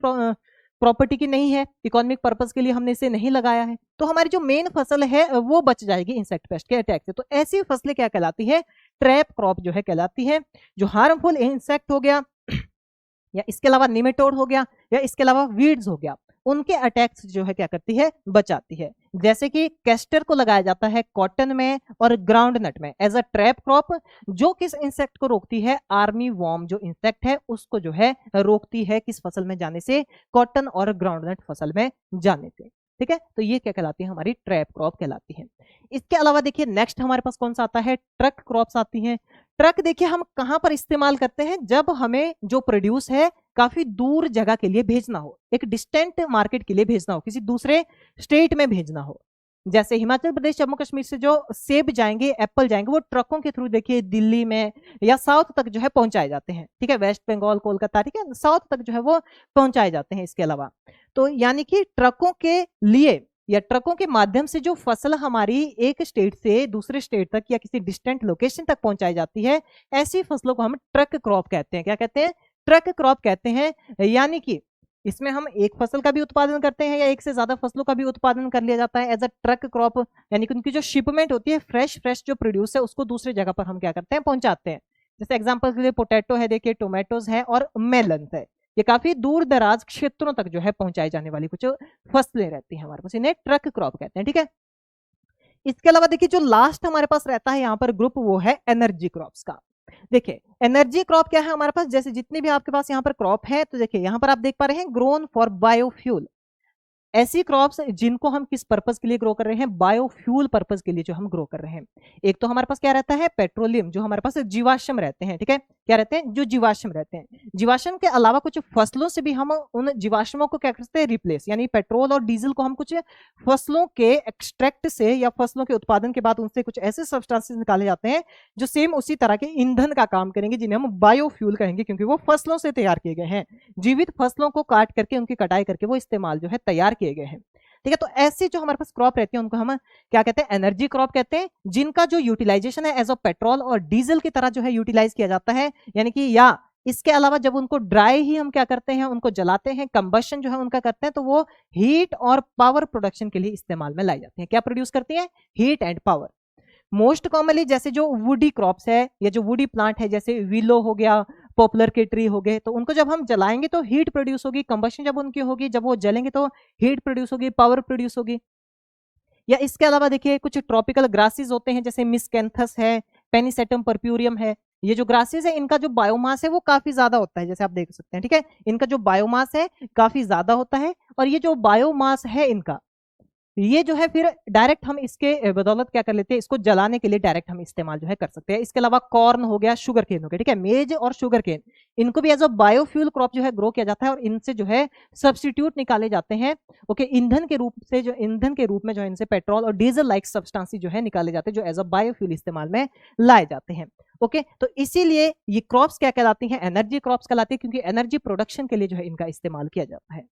Speaker 1: प्रॉपर्टी की नहीं है, इकोनॉमिक पर्पस के लिए हमने इसे नहीं लगाया है, तो हमारी जो मेन फसल है वो बच जाएगी इंसेक्ट पेस्ट के अटैक से। तो ऐसी फसलें क्या कहलाती है, ट्रैप क्रॉप जो है कहलाती है। जो हार्मफुल इंसेक्ट हो गया, या इसके अलावा निमेटोड हो गया, या इसके अलावा वीड्स हो गया, उनके अटैक्स जो है क्या करती है, बचाती है। जैसे कि कैस्टर को लगाया जाता है कॉटन में और ग्राउंड नट में एज अ ट्रैप क्रॉप, जो किस इंसेक्ट को रोकती है, आर्मी वॉर्म जो इंसेक्ट है उसको जो है रोकती है किस फसल में जाने से, कॉटन और ग्राउंड नट फसल में जाने से। ठीक है, तो ये क्या कहलाती है, हमारी ट्रैप क्रॉप कहलाती है। इसके अलावा देखिए नेक्स्ट हमारे पास कौन सा आता है, ट्रक क्रॉप्स आती हैं। ट्रक देखिए हम कहां पर इस्तेमाल करते हैं, जब हमें जो प्रोड्यूस है काफी दूर जगह के लिए भेजना हो, एक डिस्टेंट मार्केट के लिए भेजना हो, किसी दूसरे स्टेट में भेजना हो। जैसे हिमाचल प्रदेश जम्मू कश्मीर से जो सेब जाएंगे, एप्पल जाएंगे, वो ट्रकों के थ्रू देखिए दिल्ली में या साउथ तक जो है पहुंचाए जाते हैं। ठीक है, वेस्ट बंगाल, कोलकाता, ठीक है, साउथ तक जो है वो पहुंचाए जाते हैं। इसके अलावा तो यानी कि ट्रकों के लिए या ट्रकों के माध्यम से जो फसल हमारी एक स्टेट से दूसरे स्टेट तक या किसी डिस्टेंट लोकेशन तक पहुंचाई जाती है, ऐसी फसलों को हम ट्रक क्रॉप कहते हैं। क्या कहते हैं, ट्रक क्रॉप कहते हैं। यानी कि इसमें हम एक फसल का भी उत्पादन करते हैं या एक से ज्यादा फसलों का भी उत्पादन कर लिया जाता है एज अ ट्रक क्रॉप। यानी कि उनकी जो शिपमेंट होती है, फ्रेश जो प्रोड्यूस है उसको दूसरी जगह पर हम क्या करते हैं, पहुंचाते हैं। जैसे एग्जाम्पल के लिए पोटैटो है, देखिए टोमेटोज है और मेलन है, ये काफी दूर दराज क्षेत्रों तक जो है पहुंचाई जाने वाली कुछ फसलें रहती हैं हमारे पास, इन्हें ट्रक क्रॉप कहते हैं। ठीक है, इसके अलावा देखिए जो लास्ट हमारे पास रहता है यहाँ पर ग्रुप, वो है एनर्जी क्रॉप्स का। देखिए एनर्जी क्रॉप क्या है हमारे पास, जैसे जितने भी आपके पास यहाँ पर क्रॉप है, तो देखिए यहाँ पर आप देख पा रहे हैं ग्रोन फॉर बायोफ्यूल, ऐसी क्रॉप्स जिनको हम किस पर्पस के लिए ग्रो कर रहे हैं, बायोफ्यूल पर्पस के लिए जो हम ग्रो कर रहे हैं। एक तो हमारे पास क्या रहता है, पेट्रोलियम, जो हमारे पास जीवाश्म रहते हैं। ठीक है, क्या रहते हैं, जो जीवाश्म रहते हैं। जीवाश्म के अलावा कुछ फसलों से भी हम उन जीवाश्मों को क्या करते हैं, रिप्लेस, यानी पेट्रोल और डीजल को हम कुछ फसलों के एक्सट्रैक्ट से या फसलों के उत्पादन के बाद उनसे कुछ ऐसे सब्सटेंसेस निकाले जाते हैं जो सेम उसी तरह के ईंधन का काम करेंगे, जिन्हें हम बायोफ्यूल कहेंगे, क्योंकि वो फसलों से तैयार किए गए हैं। जीवित फसलों को काट करके उनकी कटाई करके वो इस्तेमाल जो है तैयार किए गए हैं। ठीक है, तो ऐसी जो हमारे पास क्रॉप रहती है उनको हम क्या कहते हैं, एनर्जी क्रॉप कहते हैं, जिनका जो यूटिलाइजेशन है एज अ पेट्रोल और डीजल की तरह जो है यूटिलाइज किया जाता है। यानी कि या इसके अलावा जब उनको ड्राई ही हम क्या करते हैं, उनको जलाते हैं, कंबशन जो है उनका करते हैं, तो वो हीट और पावर प्रोडक्शन के लिए इस्तेमाल में लाई जाती है। क्या प्रोड्यूस करती है, heat and power. Most commonly जैसे जो वुडी क्रॉप्स है या जो वुडी प्लांट है, जैसे विलो हो गया, पॉपुलर के ट्री हो गए, तो उनको जब हम जलाएंगे तो हीट प्रोड्यूस होगी, कंबशन जब उनकी होगी, जब वो जलेंगे तो हीट प्रोड्यूस होगी, पावर प्रोड्यूस होगी। या इसके अलावा देखिए कुछ ट्रॉपिकल ग्रासेस होते हैं, जैसे मिसकैंथस है, पेनिसेटम पर्प्यूरियम है, ये जो ग्रासेस है इनका जो बायोमास है वो काफी ज्यादा होता है, जैसे आप देख सकते हैं। ठीक है, इनका जो बायोमास है काफी ज्यादा होता है, और ये जो बायोमास है इनका, ये जो है फिर डायरेक्ट हम इसके बदौलत क्या कर लेते हैं, इसको जलाने के लिए डायरेक्ट हम इस्तेमाल जो है कर सकते हैं। इसके अलावा कॉर्न हो गया, शुगर केन हो गया, ठीक है, मेज और शुगर केन, इनको भी एज अ बायोफ्यूल क्रॉप जो है ग्रो किया जाता है, और इनसे जो है सब्स्टिट्यूट निकाले जाते हैं। ओके, ईंधन के रूप से जो ईंधन के रूप में जो है इनसे पेट्रोल और डीजल लाइक सब्सटेंस जो है निकाले जाते हैं, जो एज अ बायोफ्यूल इस्तेमाल में लाए जाते हैं। ओके, तो इसीलिए ये क्रॉप्स क्या कहलाती हैं, एनर्जी क्रॉप्स कहलाती है, क्योंकि एनर्जी प्रोडक्शन के लिए जो है इनका इस्तेमाल किया जाता है।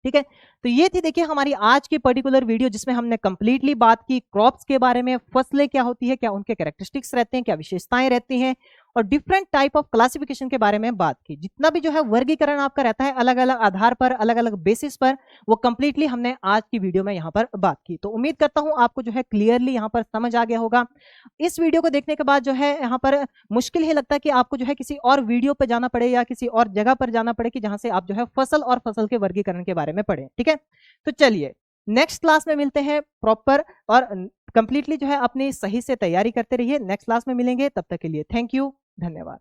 Speaker 1: ठीक है, तो ये थी देखिए हमारी आज की पर्टिकुलर वीडियो, जिसमें हमने कंप्लीटली बात की क्रॉप्स के बारे में, फसलें क्या होती है, क्या उनके कैरेक्टरिस्टिक्स रहते हैं, क्या विशेषताएं रहती हैं, और डिफरेंट टाइप ऑफ क्लासिफिकेशन के बारे में बात की। जितना भी जो है वर्गीकरण आपका रहता है अलग अलग आधार पर, अलग अलग बेसिस पर, वो कंप्लीटली हमने आज की वीडियो में यहाँ पर बात की। तो उम्मीद करता हूँ आपको जो है क्लियरली यहाँ पर समझ आ गया होगा। इस वीडियो को देखने के बाद जो है यहाँ पर मुश्किल ही लगता है कि आपको जो है किसी और वीडियो पर जाना पड़े या किसी और जगह पर जाना पड़े कि जहां से आप जो है फसल और फसल के वर्गीकरण के बारे में पढ़ें। ठीक है, तो चलिए नेक्स्ट क्लास में मिलते हैं प्रॉपर, और कंप्लीटली जो है अपनी सही से तैयारी करते रहिए। नेक्स्ट क्लास में मिलेंगे, तब तक के लिए थैंक यू, धन्यवाद।